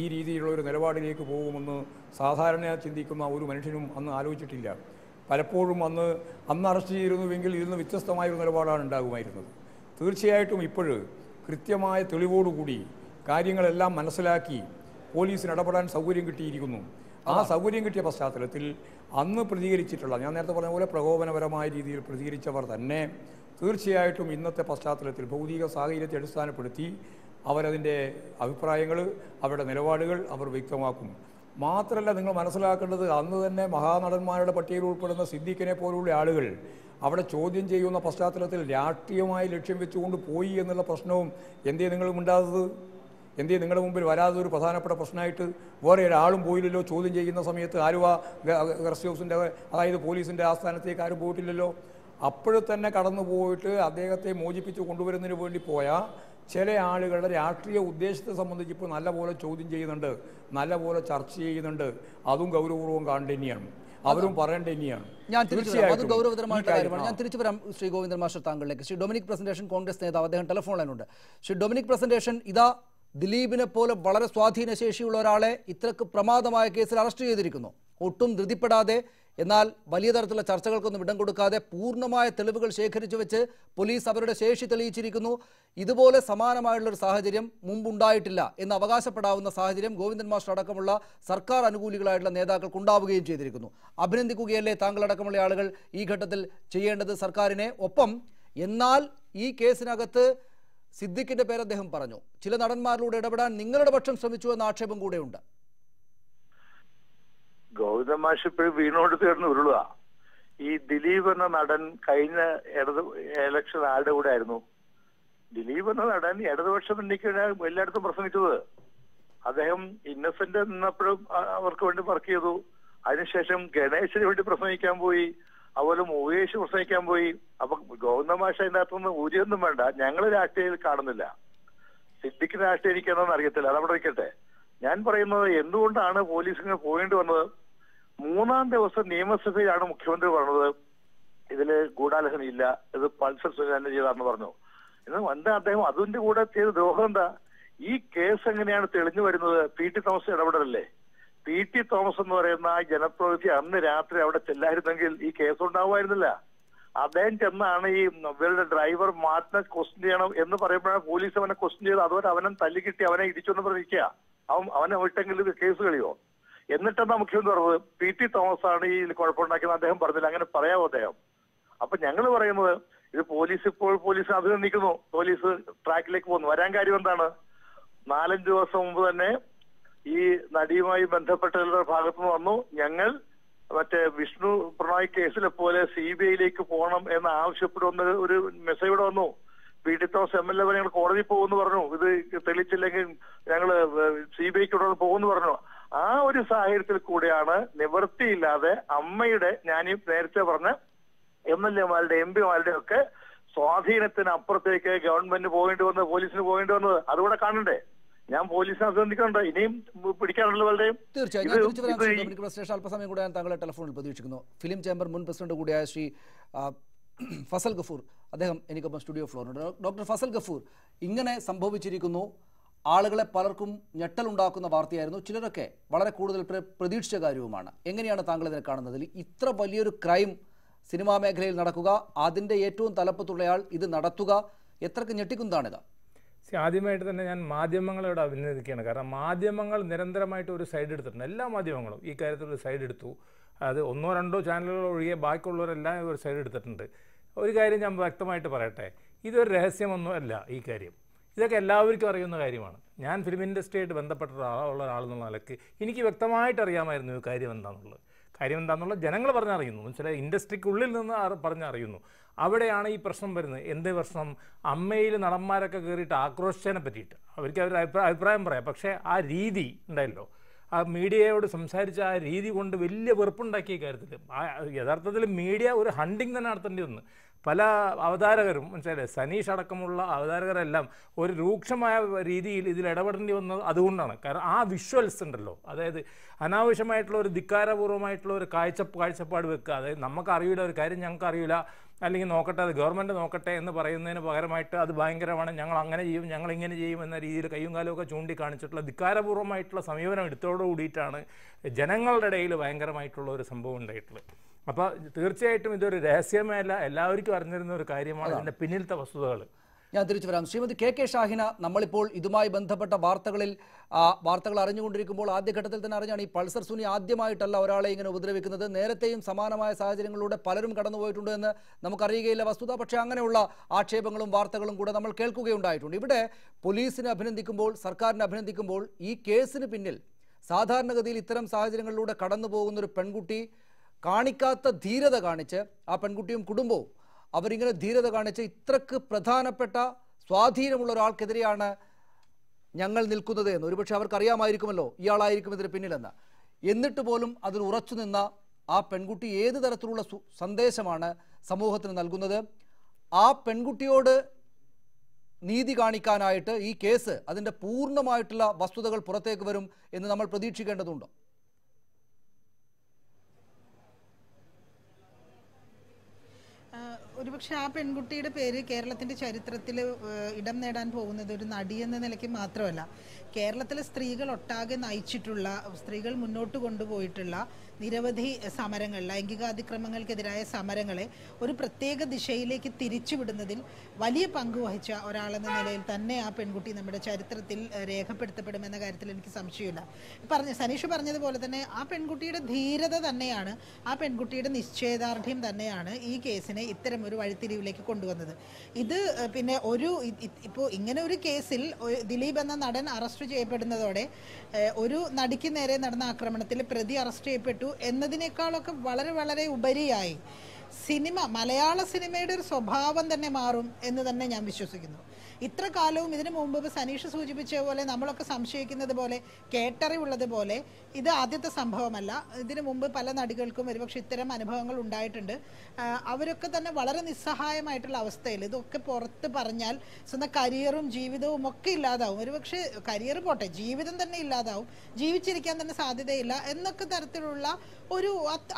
ഈ രീതിയിലുള്ള ഒരു നിലപാടിലേക്ക് പോകുമെന്ന് സാധാരണ ചിന്തിക്കുന്ന ഒരു മനുഷ്യനും അന്ന് ആലോചിച്ചിട്ടില്ല. പലപ്പോഴും അന്ന് അറസ്റ്റ് ചെയ്തിരുന്നുവെങ്കിൽ ഇതിൽ നിന്ന് വ്യത്യസ്തമായൊരു നിലപാടാണ് ഉണ്ടാകുമായിരുന്നത്. തീർച്ചയായിട്ടും ഇപ്പോൾ കൃത്യമായ തെളിവോടുകൂടി കാര്യങ്ങളെല്ലാം മനസ്സിലാക്കി പോലീസിന് ഇടപെടാൻ സൗകര്യം കിട്ടിയിരിക്കുന്നു. ആ സൗകര്യം കിട്ടിയ പശ്ചാത്തലത്തിൽ അന്ന് പ്രതികരിച്ചിട്ടുള്ള, ഞാൻ നേരത്തെ പറഞ്ഞ പോലെ പ്രകോപനപരമായ രീതിയിൽ പ്രതികരിച്ചവർ തന്നെ തീർച്ചയായിട്ടും ഇന്നത്തെ പശ്ചാത്തലത്തിൽ ഭൗതിക സാഹചര്യത്തെ അടിസ്ഥാനപ്പെടുത്തി അവരതിൻ്റെ അഭിപ്രായങ്ങൾ, അവരുടെ നിലപാടുകൾ അവർ വ്യക്തമാക്കും. മാത്രമല്ല, നിങ്ങൾ മനസ്സിലാക്കേണ്ടത് അന്ന് തന്നെ മഹാനടന്മാരുടെ പട്ടികയിൽ ഉൾപ്പെടുന്ന സിദ്ദീഖിനെ പോലുള്ള ആളുകൾ അവിടെ ചോദ്യം ചെയ്യുന്ന പശ്ചാത്തലത്തിൽ രാഷ്ട്രീയമായി ലക്ഷ്യം വെച്ചുകൊണ്ട് പോയി എന്നുള്ള പ്രശ്നവും എന്തേ നിങ്ങൾ മിണ്ടാത്തത്? എന്തേ നിങ്ങളുടെ മുമ്പിൽ വരാതെ ഒരു പ്രധാനപ്പെട്ട പ്രശ്നമായിട്ട്? വേറെ ഒരാളും പോയില്ലല്ലോ ചോദ്യം ചെയ്യുന്ന സമയത്ത്. ആലുവ ഗസ്റ്റ് ഹൗസിൻ്റെ, അതായത് പോലീസിൻ്റെ ആസ്ഥാനത്തേക്ക് ആരും പോയിട്ടില്ലല്ലോ. അപ്പോഴും തന്നെ കടന്നു പോയിട്ട് അദ്ദേഹത്തെ മോചിപ്പിച്ച് കൊണ്ടുവരുന്നതിന് വേണ്ടി പോയ ചില ആളുകളുടെ രാഷ്ട്രീയ ഉദ്ദേശത്തെ സംബന്ധിച്ച് ഇപ്പോൾ നല്ലപോലെ ചോദ്യം ചെയ്യുന്നുണ്ട്, നല്ലപോലെ ചർച്ച ചെയ്യുന്നുണ്ട്. അതും ഗൗരവപൂർവ്വം കാണേണ്ട തന്നെയാണ്, അവരും പറയേണ്ട തന്നെയാണ്. ഞാൻ ഗൗരവതരമായിട്ടുള്ള കാര്യമാണ്. ഞാൻ തിരിച്ചു വരാം ശ്രീ ഗോവിന്ദൻ മാസ്റ്റർ താങ്കളിലേക്ക്. ശ്രീ ഡൊമിനിക് പ്രസന്റേഷൻ, കോൺഗ്രസ് നേതാവ്, അദ്ദേഹം ടെലിഫോൺ ലൈനുണ്ട്. ശ്രീ ഡൊമിനിക് പ്രസന്റേഷൻ, ഇതാ ദിലീപിനെ പോലെ വളരെ സ്വാധീനശേഷിയുള്ള ഒരാളെ ഇത്രക്ക് പ്രമാദമായ കേസിൽ അറസ്റ്റ് ചെയ്തിരിക്കുന്നു. ഒട്ടും ധൃതിപ്പെടാതെ, എന്നാൽ വലിയ തരത്തിലുള്ള ചർച്ചകൾക്കൊന്നും ഇടം കൊടുക്കാതെ പൂർണ്ണമായ തെളിവുകൾ ശേഖരിച്ചു വെച്ച് പോലീസ് അവരുടെ ശേഷി തെളിയിച്ചിരിക്കുന്നു. ഇതുപോലെ സമാനമായുള്ളൊരു സാഹചര്യം മുമ്പുണ്ടായിട്ടില്ല എന്ന് അവകാശപ്പെടാവുന്ന സാഹചര്യം ഗോവിന്ദൻ മാസ്റ്റർ അടക്കമുള്ള സർക്കാർ അനുകൂലികളായിട്ടുള്ള നേതാക്കൾക്ക് ഉണ്ടാവുകയും ചെയ്തിരിക്കുന്നു. അഭിനന്ദിക്കുകയല്ലേ താങ്കളടക്കമുള്ള ആളുകൾ ഈ ഘട്ടത്തിൽ ചെയ്യേണ്ടത് സർക്കാരിനെ? ഒപ്പം എന്നാൽ ഈ കേസിനകത്ത് സിദ്ദിഖിന്റെ പേര് അദ്ദേഹം പറഞ്ഞു, ചില നടന്മാരിലൂടെ ഇടപെടാൻ നിങ്ങളുടെ പക്ഷം ശ്രമിച്ചു എന്ന ആക്ഷേപം കൂടെയുണ്ട്. ഗൗതം മാഷ് ഇപ്പോഴും വീണോട് തീർന്ന് ഉരുളുക. ഈ ദിലീപ് എന്ന നടൻ കഴിഞ്ഞ ഇലക്ഷൻ ആരുടെ കൂടെ ആയിരുന്നു? ദിലീപ് എന്ന നടൻ ഇടതുപക്ഷ മുന്നണിക്കാണ് എല്ലായിടത്തും പ്രസംഗിച്ചത്. അദ്ദേഹം ഇന്നസെന്റ് നിന്നപ്പോഴും അവർക്ക് വേണ്ടി വർക്ക് ചെയ്തു. അതിനുശേഷം ഗണേശന് വേണ്ടി പ്രസംഗിക്കാൻ പോയി, അതുപോലെ മുകേഷ് പ്രസംഗിക്കാൻ പോയി. അപ്പൊ ഗൗതം മാഷ അതിൻ്റെ അകത്തുനിന്ന് ഊരിയൊന്നും വേണ്ട. ഞങ്ങൾ രാഷ്ട്രീയത്തിൽ കാണുന്നില്ല, സിദ്ദിഖിന് രാഷ്ട്രീയം എനിക്കെന്നൊന്നും അറിയത്തില്ല, അതവിടെ ഇരിക്കട്ടെ. ഞാൻ പറയുന്നത് എന്തുകൊണ്ടാണ് പോലീസിന് പോകേണ്ടി വന്നത്? 3-ാം ദിവസം നിയമസഭയിലാണ് മുഖ്യമന്ത്രി പറഞ്ഞത് ഇതില് ഗൂഢാലോചന ഇല്ല, ഇത് പൾസർ സുരേന്ദ്രൻ ചെയ്താണെന്ന് പറഞ്ഞു. എന്താ അദ്ദേഹം അതിന്റെ കൂടെ ചെയ്ത ദ്രോഹം എന്താ? ഈ കേസ് എങ്ങനെയാണ് തെളിഞ്ഞു വരുന്നത്? പി ടി തോമസ് ഇടപെടലല്ലേ? പി ടി തോമസ് എന്ന് പറയുന്ന ആ ജനപ്രതിനിധി അന്ന് രാത്രി അവിടെ ചെല്ലായിരുന്നെങ്കിൽ ഈ കേസ് ഉണ്ടാവുമായിരുന്നില്ല. അദ്ദേഹം ചെന്നാണ് ഈ ഇവരുടെ ഡ്രൈവർ മാറ്റിനെ ക്വസ്റ്റ്യൻ ചെയ്യണം എന്ന് പറയുമ്പോഴാണ് പോലീസ് അവനെ ക്വസ്റ്റ്യൻ ചെയ്ത് അതുപോലെ അവനെ തല്ലിക്കിട്ടി അവനെ ഇടിച്ചെന്ന് പറഞ്ഞിരിക്കുക. അവനെ വിട്ടെങ്കിൽ ഇത് കേസ് കളിയോ? എന്നിട്ടെന്താ മുഖ്യമന്ത്രി പറഞ്ഞത് പി ടി തോമസ് ആണ് ഈ കുഴപ്പമുണ്ടാക്കിയെന്ന് അദ്ദേഹം പറഞ്ഞില്ല. അങ്ങനെ പറയാമോ അദ്ദേഹം? അപ്പൊ ഞങ്ങൾ പറയുന്നത് ഇത് പോലീസ് അഭിനന്ദിക്കുന്നു, പോലീസ് ട്രാക്കിലേക്ക് പോകുന്നു. വരാൻ കാര്യം എന്താണ്? 4-5 ദിവസം മുമ്പ് തന്നെ ഈ നടിയുമായി ബന്ധപ്പെട്ടവരുടെ ഭാഗത്തുനിന്ന് വന്നു, ഞങ്ങൾ മറ്റേ വിഷ്ണു പ്രണോയ് കേസിലെ പോലെ CBIയിലേക്ക് പോകണം എന്ന് ആവശ്യപ്പെടുന്ന ഒരു മെസ്സേജ് ഇവിടെ വന്നു. പി ടി തോമസ് MLA ഞങ്ങൾ കോടതി പോകുമെന്ന് പറഞ്ഞു, ഇത് തെളിയിച്ചില്ലെങ്കിൽ ഞങ്ങൾ CBIക്ക് പോകുമെന്ന് പറഞ്ഞു. ആ ഒരു സാഹചര്യത്തിൽ കൂടെയാണ് നിവൃത്തിയില്ലാതെ അമ്മയുടെ, ഞാനീ നേരത്തെ പറഞ്ഞ MLA-മാരുടെ MP-മാരുടെ ഒക്കെ സ്വാധീനത്തിന് അപ്പുറത്തേക്ക് ഗവൺമെന്റിന് പോകേണ്ടി വന്നത്, പോലീസിന് പോകേണ്ടി വന്നത്. അതുകൂടെ കാണണ്ടേ? ഞാൻ പോലീസിനെ അഭിനന്ദിക്കുന്നുണ്ട്, ഇനിയും പിടിക്കാനുള്ള വളരെയും. തീർച്ചയായും അല്പസമയം കൂടെ ഞാൻ താങ്കളെ ടെലിഫോണിൽ പ്രതീക്ഷിക്കുന്നു. ഫിലിം ചേംബർ മുൻ പ്രസിഡന്റ് കൂടിയായ ശ്രീ ഫസൽ ഗഫൂർ, അദ്ദേഹം എനിക്കൊപ്പം സ്റ്റുഡിയോ ഫ്ലോറിനുണ്ട്. ഡോക്ടർ ഫസൽ ഗഫൂർ, ഇങ്ങനെ സംഭവിച്ചിരിക്കുന്നു, ആളുകളെ പലർക്കും ഞെട്ടലുണ്ടാക്കുന്ന വാർത്തയായിരുന്നു, ചിലരൊക്കെ വളരെ കൂടുതൽ പ്രതീക്ഷിച്ച കാര്യവുമാണ്. എങ്ങനെയാണ് താങ്കൾ ഇതിനെ കാണുന്നത്? ഇത്ര വലിയൊരു ക്രൈം സിനിമാ മേഖലയിൽ നടക്കുക, അതിൻ്റെ ഏറ്റവും തലപ്പത്തുള്ളയാൾ ഇത് നടത്തുക, എത്രക്ക് ഞെട്ടിക്കുന്നതാണിത്? ആദ്യമായിട്ട് തന്നെ ഞാൻ മാധ്യമങ്ങളോട് അഭിനന്ദിക്കുകയാണ്. കാരണം മാധ്യമങ്ങൾ നിരന്തരമായിട്ട് ഒരു സൈഡ് എടുത്തിട്ടുണ്ട്. എല്ലാ മാധ്യമങ്ങളും ഈ കാര്യത്തിൽ ഒരു സൈഡ് എടുത്തു. അത് 1-2 ചാനലുകൾ ഒഴികെ ബാക്കിയുള്ളവരെല്ലാം ഒരു സൈഡ് എടുത്തിട്ടുണ്ട്. ഒരു കാര്യം ഞാൻ വ്യക്തമായിട്ട് പറയട്ടെ, ഇതൊരു രഹസ്യമൊന്നും അല്ല. ഈ കാര്യം ഇതൊക്കെ എല്ലാവർക്കും അറിയുന്ന കാര്യമാണ്. ഞാൻ ഫിലിം ഇൻഡസ്ട്രിയായിട്ട് ബന്ധപ്പെട്ട ഒരാളെന്നുള്ള നിലയ്ക്ക് എനിക്ക് വ്യക്തമായിട്ട് അറിയാമായിരുന്നു ഈ കാര്യം എന്താണെന്നുള്ളത് ജനങ്ങൾ പറഞ്ഞറിയുന്നു. മനസ്സിലായി, ഇൻഡസ്ട്രിക്കുള്ളിൽ നിന്ന് പറഞ്ഞറിയുന്നു. അവിടെയാണ് ഈ പ്രശ്നം വരുന്നത്. എന്ത് പ്രശ്നം? അമ്മയിൽ നടന്മാരൊക്കെ കയറിയിട്ട് ആക്രോശിച്ചതിനെ പറ്റിയിട്ട് അവർക്ക് അഭിപ്രായം പറയാം. പക്ഷേ ആ രീതി ഉണ്ടായല്ലോ, ആ മീഡിയയോട് സംസാരിച്ച ആ രീതി കൊണ്ട് വലിയ വെറുപ്പുണ്ടാക്കിയ കാര്യത്തിൽ യഥാർത്ഥത്തിൽ മീഡിയ ഒരു ഹണ്ടിങ് തന്നെ നടത്തേണ്ടി വന്നു. പല അവതാരകരും മനസ്സിലായില്ലേ, സനീഷ് അടക്കമുള്ള അവതാരകരെല്ലാം ഒരു രൂക്ഷമായ രീതിയിൽ ഇതിൽ ഇടപെടേണ്ടി വന്നത് അതുകൊണ്ടാണ്. കാരണം ആ വിഷ്വൽസ് ഉണ്ടല്ലോ, അതായത് അനാവശ്യമായിട്ടുള്ള ഒരു ധിക്കാരപൂർവ്വമായിട്ടുള്ള ഒരു കാഴ്ചപ്പാട് വെക്കുക. അതായത് നമുക്കറിയില്ല, ഒരു കാര്യം ഞങ്ങൾക്ക് അറിയില്ല, അല്ലെങ്കിൽ നോക്കട്ടെ, അത് ഗവൺമെൻറ് നോക്കട്ടെ എന്ന് പറയുന്നതിന് പകരമായിട്ട് അത് ഭയങ്കരമാണ്, ഞങ്ങൾ അങ്ങനെ ചെയ്യും, ഞങ്ങൾ ഇങ്ങനെ ചെയ്യും എന്ന രീതിയിൽ കയ്യും കാലുമൊക്കെ ചൂണ്ടിക്കാണിച്ചിട്ടുള്ള ധിക്കാരപൂർവ്വമായിട്ടുള്ള സമീപനം എടുത്തോടു കൂടിയിട്ടാണ് ജനങ്ങളുടെ ഇടയിൽ ഭയങ്കരമായിട്ടുള്ള ഒരു സംഭവം ഉണ്ടായിട്ടുള്ളത്. അപ്പോൾ തീർച്ചയായിട്ടും ഇതൊരു രഹസ്യമല്ല, എല്ലാവർക്കും അറിഞ്ഞിരുന്ന ഒരു കാര്യമാണ് ഇതിൻ്റെ പിന്നിലത്തെ വസ്തുതകൾ. ഞാൻ തിരിച്ചു വരാം. ശ്രീമതി കെ ഷാഹിന, നമ്മളിപ്പോൾ ഇതുമായി ബന്ധപ്പെട്ട വാർത്തകൾ അറിഞ്ഞുകൊണ്ടിരിക്കുമ്പോൾ ആദ്യഘട്ടത്തിൽ തന്നെ അറിഞ്ഞാണ് ഈ പൾസർ സുനി ആദ്യമായിട്ടല്ല ഒരാളെ ഇങ്ങനെ ഉപദ്രവിക്കുന്നത്. നേരത്തെയും സമാനമായ സാഹചര്യങ്ങളിലൂടെ പലരും കടന്നുപോയിട്ടുണ്ട് എന്ന് നമുക്കറിയുകയില്ല വസ്തുത. പക്ഷേ അങ്ങനെയുള്ള ആക്ഷേപങ്ങളും വാർത്തകളും കൂടെ നമ്മൾ കേൾക്കുകയുണ്ടായിട്ടുണ്ട്. ഇവിടെ പോലീസിനെ അഭിനന്ദിക്കുമ്പോൾ, സർക്കാരിനെ അഭിനന്ദിക്കുമ്പോൾ, ഈ കേസിന് പിന്നിൽ സാധാരണഗതിയിൽ ഇത്തരം സാഹചര്യങ്ങളിലൂടെ കടന്നു പോകുന്നൊരു പെൺകുട്ടി കാണിക്കാത്ത ധീരത കാണിച്ച്, ആ പെൺകുട്ടിയും കുടുംബവും അവരിങ്ങനെ ധീരത കാണിച്ച് ഇത്രക്ക് പ്രധാനപ്പെട്ട സ്വാധീനമുള്ള ഒരാൾക്കെതിരെയാണ് ഞങ്ങൾ നിൽക്കുന്നത് എന്ന് ഒരുപക്ഷെ അവർക്കറിയാമായിരിക്കുമല്ലോ ഇയാളായിരിക്കും ഇതിന് പിന്നിലെന്ന്. എന്നിട്ട് പോലും അതിൽ ഉറച്ചു നിന്ന ആ പെൺകുട്ടി ഏത് തരത്തിലുള്ള സന്ദേശമാണ് സമൂഹത്തിന് നൽകുന്നത്? ആ പെൺകുട്ടിയോട് നീതി കാണിക്കാനായിട്ട് ഈ കേസ് അതിൻ്റെ പൂർണ്ണമായിട്ടുള്ള വസ്തുതകൾ പുറത്തേക്ക് വരും എന്ന് നമ്മൾ പ്രതീക്ഷിക്കേണ്ടതുണ്ടോ? ഒരുപക്ഷെ ആ പെൺകുട്ടിയുടെ പേര് കേരളത്തിൻ്റെ ചരിത്രത്തിൽ ഇടം നേടാൻ പോകുന്നത് ഒരു നടി എന്ന നിലയ്ക്ക് മാത്രമല്ല, കേരളത്തിലെ സ്ത്രീകൾ ഒട്ടാകെ നയിച്ചിട്ടുള്ള, സ്ത്രീകൾ മുന്നോട്ട് കൊണ്ടുപോയിട്ടുള്ള നിരവധി സമരങ്ങൾ, ലൈംഗികാതിക്രമങ്ങൾക്കെതിരായ സമരങ്ങളെ ഒരു പ്രത്യേക ദിശയിലേക്ക് തിരിച്ചുവിടുന്നതിൽ വലിയ പങ്ക് വഹിച്ച ഒരാളെന്ന നിലയിൽ തന്നെ ആ പെൺകുട്ടി നമ്മുടെ ചരിത്രത്തിൽ രേഖപ്പെടുത്തപ്പെടുമെന്ന കാര്യത്തിൽ എനിക്ക് സംശയമില്ല. സനീഷ് പറഞ്ഞതുപോലെ തന്നെ ആ പെൺകുട്ടിയുടെ ധീരത തന്നെയാണ്, ആ പെൺകുട്ടിയുടെ നിശ്ചയദാർഢ്യം തന്നെയാണ് ഈ കേസിനെ ഇത്തരം ഒരു വഴിത്തിരിവിലേക്ക് കൊണ്ടുവന്നത്. ഇത് പിന്നെ ഇപ്പോൾ ഇങ്ങനെ ഒരു കേസിൽ ദിലീപ് എന്ന നടൻ അറസ്റ്റ് ചെയ്യപ്പെടുന്നതോടെ ഒരു നടിക്ക് നേരെ നടന്ന ആക്രമണത്തിൽ പ്രതി അറസ്റ്റ് ചെയ്യപ്പെട്ടു എന്നതിനേക്കാളൊക്കെ വളരെ വളരെ ഉപരിയായി മലയാള സിനിമയുടെ ഒരു സ്വഭാവം തന്നെ മാറും എന്ന് തന്നെ ഞാൻ വിശ്വസിക്കുന്നു. ഇത്ര കാലവും ഇതിനു മുമ്പ് സനീഷ് സൂചിപ്പിച്ച പോലെ നമ്മളൊക്കെ സംശയിക്കുന്നത് പോലെ കേട്ടറിവുള്ളതുപോലെ ഇത് ആദ്യത്തെ സംഭവമല്ല. ഇതിനു മുമ്പ് പല നടികൾക്കും ഒരുപക്ഷെ ഇത്തരം അനുഭവങ്ങൾ ഉണ്ടായിട്ടുണ്ട്. അവരൊക്കെ തന്നെ വളരെ നിസ്സഹായമായിട്ടുള്ള അവസ്ഥയിൽ ഇതൊക്കെ പുറത്ത് പറഞ്ഞാൽ സ്വന്തം കരിയറും ജീവിതവും ഒക്കെ ഇല്ലാതാവും. ഒരുപക്ഷെ കരിയർ പോട്ടെ, ജീവിതം തന്നെ ഇല്ലാതാവും, ജീവിച്ചിരിക്കാൻ തന്നെ സാധ്യതയില്ല എന്നൊക്കെ തരത്തിലുള്ള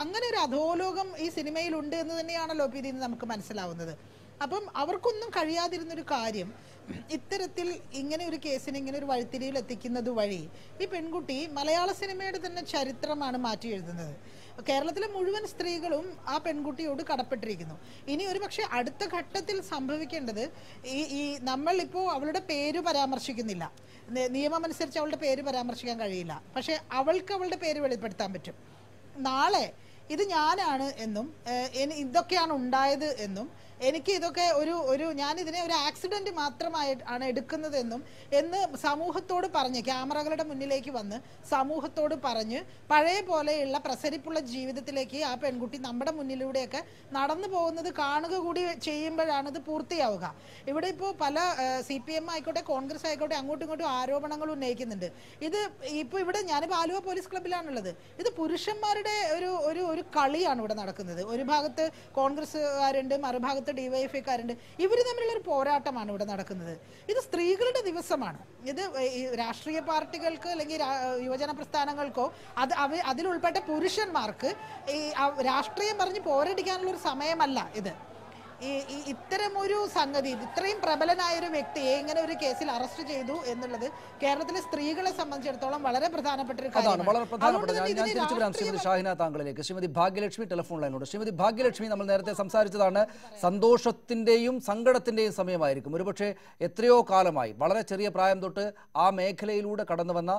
അങ്ങനെ ഒരു അധോലോകം ഈ സിനിമയിലുണ്ട് എന്ന് തന്നെയാണല്ലോ ഇതിൽ നിന്ന് നമുക്ക് മനസ്സിലാവുന്നത്. അപ്പം അവർക്കൊന്നും കഴിയാതിരുന്നൊരു കാര്യം ഇത്തരത്തിൽ ഇങ്ങനെ ഒരു കേസിന് ഇങ്ങനെ ഒരു വഴിത്തിരിയിൽ എത്തിക്കുന്നത് വഴി ഈ പെൺകുട്ടി മലയാള സിനിമയുടെ തന്നെ ചരിത്രമാണ് മാറ്റി എഴുതുന്നത്. കേരളത്തിലെ മുഴുവൻ സ്ത്രീകളും ആ പെൺകുട്ടിയോട് കടപ്പെട്ടിരിക്കുന്നു. ഇനി ഒരു പക്ഷേ അടുത്ത ഘട്ടത്തിൽ സംഭവിക്കേണ്ടത് നമ്മളിപ്പോൾ അവളുടെ പേര് പരാമർശിക്കുന്നില്ല, നിയമമനുസരിച്ച് അവളുടെ പേര് പരാമർശിക്കാൻ കഴിയില്ല, പക്ഷേ അവൾക്ക് അവളുടെ പേര് വെളിപ്പെടുത്താൻ പറ്റും. നാളെ ഇത് ഞാനാണ് എന്നും ഇതൊക്കെയാണ് ഉണ്ടായത് എന്നും എനിക്ക് ഇതൊക്കെ ഞാനിതിനെ ഒരു ആക്സിഡൻറ്റ് മാത്രമാണ് എടുക്കുന്നതെന്നും സമൂഹത്തോട് പറഞ്ഞ്, ക്യാമറകളുടെ മുന്നിലേക്ക് വന്ന് സമൂഹത്തോട് പറഞ്ഞ് പഴയ പോലെയുള്ള പ്രസരിപ്പുള്ള ജീവിതത്തിലേക്ക് ആ പെൺകുട്ടി നമ്മുടെ മുന്നിലൂടെയൊക്കെ നടന്നു പോകുന്നത് കാണുക കൂടി ചെയ്യുമ്പോഴാണ് ഇത് പൂർത്തിയാവുക. ഇവിടെ ഇപ്പോൾ പല CPM ആയിക്കോട്ടെ, കോൺഗ്രസ് ആയിക്കോട്ടെ, അങ്ങോട്ടും ഇങ്ങോട്ടും ആരോപണങ്ങൾ ഉന്നയിക്കുന്നുണ്ട്. ഇപ്പോൾ ഇവിടെ ഞാനിപ്പോൾ ആലുവ പോലീസ് ക്ലബ്ബിലാണുള്ളത്. ഇത് പുരുഷന്മാരുടെ ഒരു കളിയാണ് ഇവിടെ നടക്കുന്നത്. ഒരു ഭാഗത്ത് കോൺഗ്രസ്സുകാരുണ്ട്, മറുഭാഗത്ത് ഡിവൈഎഫ്ഐക്കാരുണ്ട്. ഇവർ തമ്മിലുള്ള ഒരു പോരാട്ടമാണ് ഇവിടെ നടക്കുന്നത്. ഇത് സ്ത്രീകളുടെ ദിവസമാണ്. ഇത് രാഷ്ട്രീയ പാർട്ടികൾക്ക് അല്ലെങ്കിൽ യുവജന പ്രസ്ഥാനങ്ങൾക്കോ അതിലുൾപ്പെട്ട പുരുഷന്മാർക്ക് ഈ രാഷ്ട്രീയം പറഞ്ഞ് പോരടിക്കാനുള്ള ഒരു സമയമല്ല ഇത്. ഇത്തരമൊരു സംഗതി, ഇത്രയും പ്രബലനായൊരു വ്യക്തിയെ ഇങ്ങനെ ഒരു കേസിൽ അറസ്റ്റ് ചെയ്തു എന്നുള്ളത് കേരളത്തിലെ സ്ത്രീകളെ സംബന്ധിച്ചിടത്തോളം വളരെ പ്രധാനപ്പെട്ട ഒരു അതാണ്, വളരെ പ്രധാനപ്പെട്ട. ഞാൻ തിരിച്ചു വരാം ശ്രീമതി ഷാഹിന താങ്കളിലേക്ക്. ശ്രീമതി ഭാഗ്യലക്ഷ്മി ടെലിഫോൺ ലൈനിലൂടെ. ശ്രീമതി ഭാഗ്യലക്ഷ്മി, നമ്മൾ നേരത്തെ സംസാരിച്ചതാണ് സന്തോഷത്തിന്റെയും സങ്കടത്തിന്റെയും സമയമായിരിക്കും. ഒരുപക്ഷെ എത്രയോ കാലമായി വളരെ ചെറിയ പ്രായം തൊട്ട് ആ മേഖലയിലൂടെ കടന്നു വന്ന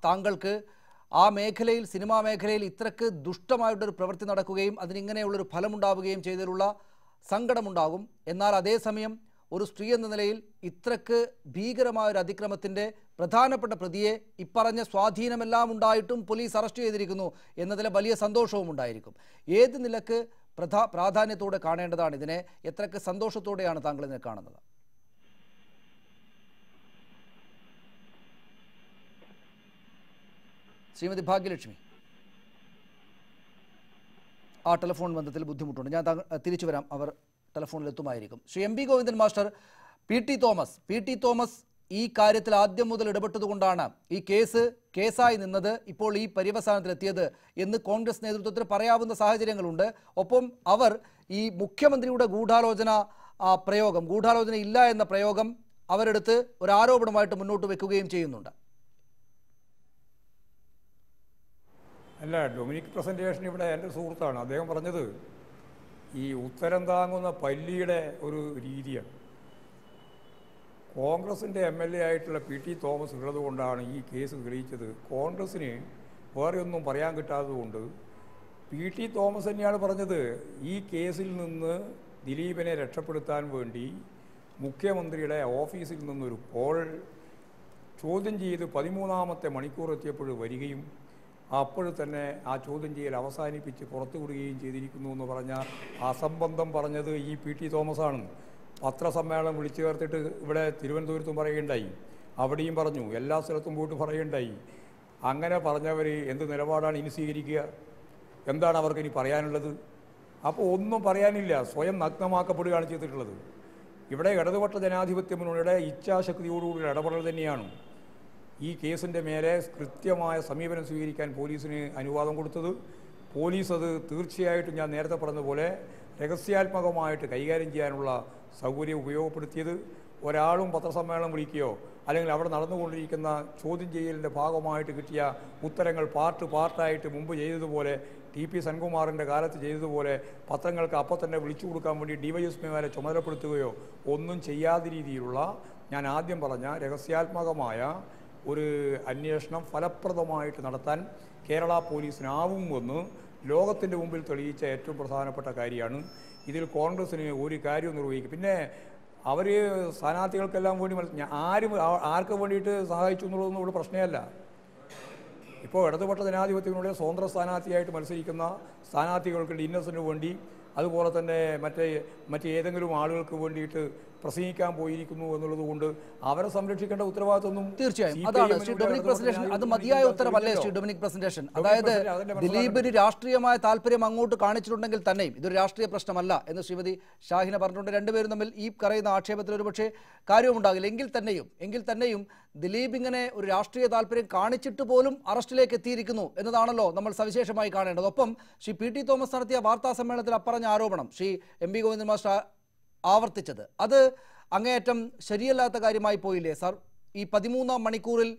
താങ്കൾക്ക് ആ മേഖലയിൽ, സിനിമാ മേഖലയിൽ ഇത്രക്ക് ദുഷ്ടമായിട്ടൊരു പ്രവൃത്തി നടക്കുകയും അതിനിങ്ങനെയുള്ളൊരു ഫലമുണ്ടാവുകയും ചെയ്തതിലുള്ള സങ്കടമുണ്ടാകും. എന്നാൽ അതേസമയം ഒരു സ്ത്രീ എന്ന നിലയിൽ ഇത്രക്ക് ഭീകരമായൊരു അതിക്രമത്തിൻ്റെ പ്രധാനപ്പെട്ട പ്രതിയെ ഇപ്പറഞ്ഞ സ്വാധീനമെല്ലാം ഉണ്ടായിട്ടും പോലീസ് അറസ്റ്റ് ചെയ്തിരിക്കുന്നു എന്നതിലെ വലിയ സന്തോഷവും ഉണ്ടായിരിക്കും. ഏത് നിലക്ക് പ്രാധാന്യത്തോടെ കാണേണ്ടതാണ് ഇതിനെ? എത്രക്ക് സന്തോഷത്തോടെയാണ് താങ്കൾ ഇതിനെ കാണുന്നത്? ശ്രീമതി ഭാഗ്യലക്ഷ്മി, ആ ടെലിഫോൺ ബന്ധത്തിൽ ബുദ്ധിമുട്ടുണ്ട്. ഞാൻ തിരിച്ചു വരാം, അവർ ടെലിഫോണിൽ എത്തുമായിരിക്കും. Shri M P Govindan master, P T Thomas ഈ കാര്യത്തിൽ ആദ്യം മുതൽ ഇടപെട്ടതുകൊണ്ടാണ് ഈ കേസായി നിന്നത്, ഇപ്പോൾ ഈ പര്യവസാനത്തിലെത്തിയത് എന്ന് കോൺഗ്രസ് നേതൃത്വത്തിന് പറയാവുന്ന സാഹചര്യങ്ങളുണ്ട്. ഒപ്പം അവർ ഈ മുഖ്യമന്ത്രിയുടെ ഗൂഢാലോചന ഇല്ല എന്ന പ്രയോഗം അവരെടുത്ത് ഒരു ആരോപണമായിട്ട് മുന്നോട്ട് വെക്കുകയും ചെയ്യുന്നുണ്ട്. അല്ല, ഡൊമിനിക് പ്രസൻറ്റേഷൻ ഇവിടെ എൻ്റെ സുഹൃത്താണ്. അദ്ദേഹം പറഞ്ഞത് ഈ ഉത്തരം താങ്ങുന്ന പല്ലിയുടെ ഒരു രീതിയാണ്. കോൺഗ്രസിൻ്റെ MLA ആയിട്ടുള്ള പി ടി തോമസ് ഉള്ളത് കൊണ്ടാണ് ഈ കേസ് തെളിയിച്ചത്. കോൺഗ്രസ്സിന് വേറെ ഒന്നും പറയാൻ കിട്ടാത്തതുകൊണ്ട് പി ടി തോമസ് തന്നെയാണ് പറഞ്ഞത്, ഈ കേസിൽ നിന്ന് ദിലീപിനെ രക്ഷപ്പെടുത്താൻ വേണ്ടി മുഖ്യമന്ത്രിയുടെ ഓഫീസിൽ നിന്നൊരു കോൾ ചോദ്യം ചെയ്ത് 13ാമത്തെ മണിക്കൂർ എത്തിയപ്പോൾ വരികയും അപ്പോൾ തന്നെ ആ ചോദ്യം ചെയ്യൽ അവസാനിപ്പിച്ച് പുറത്തു വിടുകയും ചെയ്തിരിക്കുന്നു എന്ന് പറഞ്ഞ അസംബന്ധം പറഞ്ഞത് ഈ പി ടി തോമസാണ്. പത്രസമ്മേളനം വിളിച്ചു ചേർത്തിട്ട് ഇവിടെ തിരുവനന്തപുരത്തും പറയുകയുണ്ടായി, അവിടെയും പറഞ്ഞു, എല്ലാ സ്ഥലത്തും പോയിട്ട് പറയുകയുണ്ടായി. അങ്ങനെ പറഞ്ഞവർ എന്ത് നിലപാടാണ് ഇനി സ്വീകരിക്കുക? എന്താണ് അവർക്ക് ഇനി പറയാനുള്ളത്? അപ്പോൾ ഒന്നും പറയാനില്ല, സ്വയം നഗ്നമാക്കപ്പെടുകയാണ് ചെയ്തിട്ടുള്ളത്. ഇവിടെ ഇടതുപക്ഷ ജനാധിപത്യ മുന്നണിയുടെ ഇച്ഛാശക്തിയോടുകൂടി ഇടപെടൽ തന്നെയാണ് ഈ കേസിൻ്റെ മേലെ കൃത്യമായ സമീപനം സ്വീകരിക്കാൻ പോലീസിന് അനുവാദം കൊടുത്തത്. പോലീസ് അത് തീർച്ചയായിട്ടും ഞാൻ നേരത്തെ പറഞ്ഞതുപോലെ രഹസ്യാത്മകമായിട്ട് കൈകാര്യം ചെയ്യാനുള്ള സൗകര്യം ഉപയോഗപ്പെടുത്തിയത്. ഒരാളും പത്രസമ്മേളനം വിളിക്കുകയോ അല്ലെങ്കിൽ അവിടെ നടന്നുകൊണ്ടിരിക്കുന്ന ചോദ്യം ചെയ്യലിൻ്റെ ഭാഗമായിട്ട് കിട്ടിയ ഉത്തരങ്ങൾ പാർട്ടായിട്ട് മുമ്പ് ചെയ്തതുപോലെ, TP സെൻകുമാറിൻ്റെ കാലത്ത് ചെയ്തതുപോലെ പത്രങ്ങൾക്ക് അപ്പോൾ തന്നെ വിളിച്ചു കൊടുക്കാൻ വേണ്ടി DYSPമാരെ ചുമതലപ്പെടുത്തുകയോ ഒന്നും ചെയ്യാത്ത രീതിയിലുള്ള, ഞാൻ ആദ്യം പറഞ്ഞ രഹസ്യാത്മകമായ ഒരു അന്വേഷണം ഫലപ്രദമായിട്ട് നടത്താൻ കേരള പോലീസിനാവുമെന്ന് ലോകത്തിൻ്റെ മുമ്പിൽ തെളിയിച്ച ഏറ്റവും പ്രധാനപ്പെട്ട കാര്യമാണ്. ഇതിൽ കോൺഗ്രസ്സിന് ഒരു കാര്യവും നിർവഹിക്കും. പിന്നെ അവർ സ്ഥാനാർത്ഥികൾക്കെല്ലാം വേണ്ടി ആർക്ക് വേണ്ടിയിട്ട് സഹായിച്ചു എന്നുള്ളതൊന്നും ഇവിടെ പ്രശ്നമല്ല. ഇപ്പോൾ ഇടതുപക്ഷ ജനാധിപത്യത്തിലൂടെ സ്വതന്ത്ര സ്ഥാനാർത്ഥിയായിട്ട് മത്സരിക്കുന്ന സ്ഥാനാർത്ഥികൾക്ക് ഇന്നസെന്റിന് വേണ്ടി, അതുപോലെ തന്നെ മറ്റേതെങ്കിലും ആളുകൾക്ക് വേണ്ടിയിട്ട് പ്രസംഗിക്കാൻ പോയിരിക്കുന്നു എന്നുള്ളത് കൊണ്ട് അവരെ സംരക്ഷിക്കേണ്ട ഉത്തരവാദിത്വം തീർച്ചയായും അതാണ് ശ്രീ ഡൊമിനിക് പ്രസന്റേഷൻ. അത് മതിയായ ഉത്തരവല്ലേ ശ്രീ ഡൊമിനിക് പ്രസന്റേഷൻ? അതായത് ദിലീപിന് രാഷ്ട്രീയമായ താല്പര്യം അങ്ങോട്ട് കാണിച്ചിട്ടുണ്ടെങ്കിൽ തന്നെയും ഇതൊരു രാഷ്ട്രീയ പ്രശ്നമല്ല എന്ന് ശ്രീമതി ഷാഹിന പറഞ്ഞിട്ടുണ്ട്. രണ്ടുപേരും തമ്മിൽ ഈ പറയുന്ന ആക്ഷേപത്തിൽ ഒരു പക്ഷേ കാര്യവുമുണ്ടാകില്ല. എങ്കിൽ തന്നെയും ദിലീപ് ഇങ്ങനെ ഒരു രാഷ്ട്രീയ താല്പര്യം കാണിച്ചിട്ട് പോലും അറസ്റ്റിലേക്ക് എത്തിയിരിക്കുന്നു എന്നതാണല്ലോ നമ്മൾ സവിശേഷമായി കാണേണ്ടത്. ഒപ്പം ശ്രീ പി ടി തോമസ് നടത്തിയ വാർത്താ സമ്മേളനത്തിൽ അപ്പറഞ്ഞ ആരോപണം Shri M P Govindan master ആവർത്തിച്ചത്, അത് അങ്ങേയറ്റം ശരിയല്ലാത്ത കാര്യമായി പോയില്ലേ സാർ? ഈ 13ാം മണിക്കൂറിൽ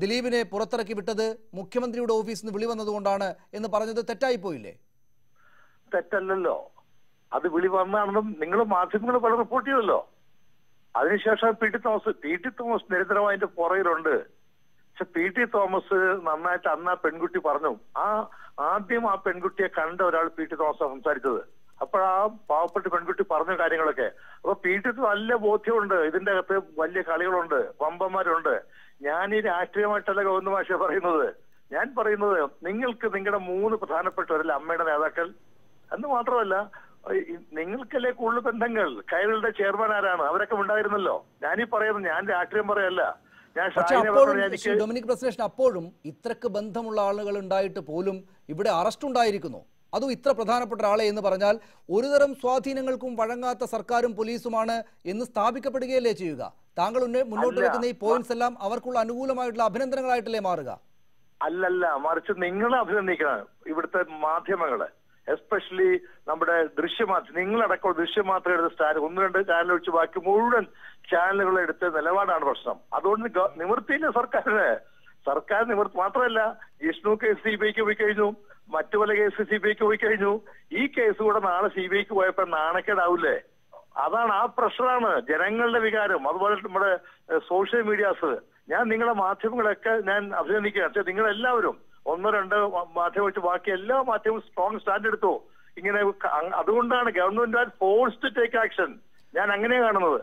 ദിലീപിനെ പുറത്തിറക്കി വിട്ടത് മുഖ്യമന്ത്രിയുടെ ഓഫീസിൽ നിന്ന് വിളി വന്നതുകൊണ്ടാണ് എന്ന് പറഞ്ഞത് തെറ്റായി പോയില്ലേ? തെറ്റല്ലല്ലോ, അത് വിളി വന്നാണെന്നും നിങ്ങൾ മാധ്യമങ്ങൾ പല റിപ്പോർട്ട് ചെയ്തല്ലോ. അതിനുശേഷം പി ടി തോമസ് നിരന്തരമായി അതിന്റെ പുറകിലുണ്ട്. പക്ഷെ പി ടി തോമസ് നന്നായിട്ട് അന്ന് ആ പെൺകുട്ടി പറഞ്ഞു, ആദ്യം ആ പെൺകുട്ടിയെ കണ്ട ഒരാൾ പി ടി തോമസ് സംസാരിച്ചത്. അപ്പോൾ ആ പാവപ്പെട്ട പെൺകുട്ടി പറഞ്ഞ കാര്യങ്ങളൊക്കെ അപ്പൊ പി ടി നല്ല ബോധ്യമുണ്ട്. ഇതിന്റെ അകത്ത് വലിയ കളികളുണ്ട്, വമ്പന്മാരുണ്ട്. ഞാൻ ഈ രാഷ്ട്രീയമായിട്ടല്ല ഗോവിന്ദ മാഷ പറയുന്നത്. ഞാൻ പറയുന്നത് നിങ്ങൾക്ക് നിങ്ങളുടെ 3 പ്രധാനപ്പെട്ടവരല്ല അമ്മയുടെ നേതാക്കൾ എന്ന് മാത്രമല്ല, നിങ്ങൾക്കല്ലേ കൂടുതൽ ബന്ധങ്ങൾ. കൈകളുടെ ചെയർമാൻ ആരാണ്? അവരൊക്കെ ഉണ്ടായിരുന്നല്ലോ. ഞാനീ പറയുന്നത് ഞാൻ രാഷ്ട്രീയം പറയല്ല. ഡൊമിനിക് പ്രസന്റേഷൻ അപ്പോഴും ഇത്രക്ക് ബന്ധമുള്ള ആളുകൾ ഉണ്ടായിട്ട് പോലും ഇവിടെ അറസ്റ്റ് ഉണ്ടായിരിക്കുന്നു, അതും ഇത്ര പ്രധാനപ്പെട്ട ഒരാളെ എന്ന് പറഞ്ഞാൽ ഒരുതരം സ്വാധീനങ്ങൾക്കും വഴങ്ങാത്ത സർക്കാരും പോലീസുമാണ് എന്ന് സ്ഥാപിക്കപ്പെടുകയല്ലേ ചെയ്യുക? താങ്കൾ മുന്നോട്ട് വെക്കുന്ന ഈ പോയിന്റ്സ് എല്ലാം അവർക്കുള്ള അനുകൂലമായിട്ടുള്ള അഭിനന്ദനങ്ങളായിട്ടല്ലേ മാറുക? അല്ലല്ല, മറിച്ച് നിങ്ങളെ അഭിനന്ദിക്കണം ഇവിടുത്തെ മാധ്യമങ്ങള്. എസ്പെഷ്യലി നമ്മുടെ ദൃശ്യമാധ്യമം, നിങ്ങളടക്കം ദൃശ്യമാത്രം എടുത്ത സ്റ്റാൻഡ് 1-2 ചാനൽ ഒഴിച്ച് ബാക്കി മുഴുവൻ ചാനലുകൾ എടുത്ത നിലപാടാണ് പ്രശ്നം. അതുകൊണ്ട് നിവൃത്തിയില്ല സർക്കാരിന്. സർക്കാർ നിവൃത്തി മാത്രമല്ല, ജിഷ്ണു കേസ് CBIക്ക് പോയി കഴിഞ്ഞു, മറ്റു പല കേസ് CBIക്ക് പോയി കഴിഞ്ഞു. ഈ കേസ് കൂടെ നാളെ CBIക്ക് പോയപ്പോൾ നാണക്കേടാവില്ലേ? അതാണ്, ആ പ്രഷറാണ് ജനങ്ങളുടെ വികാരം. അതുപോലെ നമ്മുടെ സോഷ്യൽ മീഡിയാസ്, ഞാൻ നിങ്ങളുടെ മാധ്യമങ്ങളൊക്കെ ഞാൻ അഭിനന്ദിക്കുകയാണ്. പക്ഷെ നിങ്ങളെല്ലാവരും 1-2 മാധ്യമം വെച്ച് ബാക്കി എല്ലാ മാധ്യമവും സ്ട്രോങ് സ്റ്റാൻഡ് എടുത്തു. ഇങ്ങനെ അതുകൊണ്ടാണ് government force to take action. ഞാൻ അങ്ങനെയാണ് കാണുന്നത്.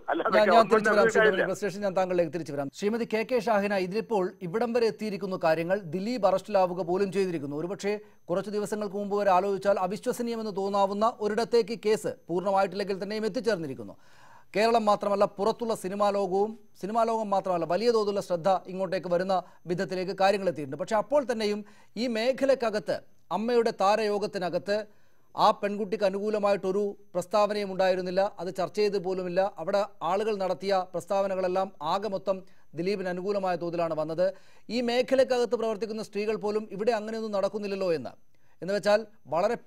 ഞാൻ താങ്കളിലേക്ക് തിരിച്ചു വരാം. ശ്രീമതി KK ഷാഹിന, ഇതിലിപ്പോൾ ഇവിടം വരെ എത്തിയിരിക്കുന്ന കാര്യങ്ങൾ ദിലീപ് അറസ്റ്റിലാവുക പോലും ചെയ്തിരിക്കുന്നു. ഒരുപക്ഷെ കുറച്ച് ദിവസങ്ങൾക്ക് മുമ്പ് വരെ ആലോചിച്ചാൽ അവിശ്വസനീയമെന്ന് തോന്നാവുന്ന ഒരിടത്തേക്ക് കേസ് പൂർണ്ണമായിട്ടില്ലെങ്കിൽ തന്നെയും എത്തിച്ചേർന്നിരിക്കുന്നു. കേരളം മാത്രമല്ല, പുറത്തുള്ള സിനിമാ ലോകം മാത്രമല്ല, വലിയ തോതിലുള്ള ശ്രദ്ധ ഇങ്ങോട്ടേക്ക് വരുന്ന വിധത്തിലേക്ക് കാര്യങ്ങൾ എത്തിയിട്ടുണ്ട്. പക്ഷെ അപ്പോൾ തന്നെയും ഈ മേഖലക്കകത്ത്, അമ്മയുടെ താരയോഗത്തിനകത്ത് ആ പെൺകുട്ടിക്ക് അനുകൂലമായിട്ടൊരു പ്രസ്താവനയും ഉണ്ടായിരുന്നില്ല. അത് ചർച്ച ചെയ്ത് പോലുമില്ല. അവിടെ ആളുകൾ നടത്തിയ പ്രസ്താവനകളെല്ലാം ആകെ മൊത്തം ദിലീപിന് അനുകൂലമായ തോതിലാണ് വന്നത്. ഈ മേഖലക്കകത്ത് പ്രവർത്തിക്കുന്ന സ്ത്രീകൾ പോലും ഇവിടെ അങ്ങനെയൊന്നും നടക്കുന്നില്ലല്ലോ എന്ന് വെച്ചാൽ വളരെ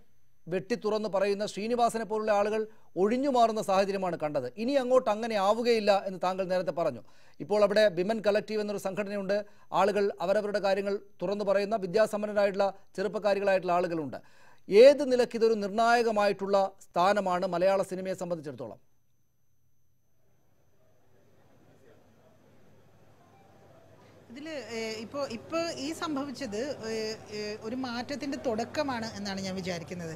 വെട്ടിത്തുറന്ന് പറയുന്ന ശ്രീനിവാസനെ പോലുള്ള ആളുകൾ ഒഴിഞ്ഞു മാറുന്ന സാഹചര്യമാണ് കണ്ടത്. ഇനി അങ്ങോട്ട് അങ്ങനെ ആവുകയില്ല എന്ന് താങ്കൾ നേരത്തെ പറഞ്ഞു. ഇപ്പോൾ അവിടെ വിമൻ കളക്റ്റീവ് എന്നൊരു സംഘടനയുണ്ട്. ആളുകൾ അവരവരുടെ കാര്യങ്ങൾ തുറന്നു പറയുന്ന വിദ്യാസമ്പന്നരായിട്ടുള്ള ചെറുപ്പക്കാരികളായിട്ടുള്ള ആളുകളുണ്ട്. ഏത് നിലയ്ക്ക് ഇതൊരു നിർണായകമായിട്ടുള്ള സ്ഥാനമാണ് മലയാള സിനിമയെ സംബന്ധിച്ചിടത്തോളം? ഇതിൽ ഇപ്പോൾ ഈ സംഭവിച്ചത് ഒരു മാറ്റത്തിൻ്റെ തുടക്കമാണ് എന്നാണ് ഞാൻ വിചാരിക്കുന്നത്.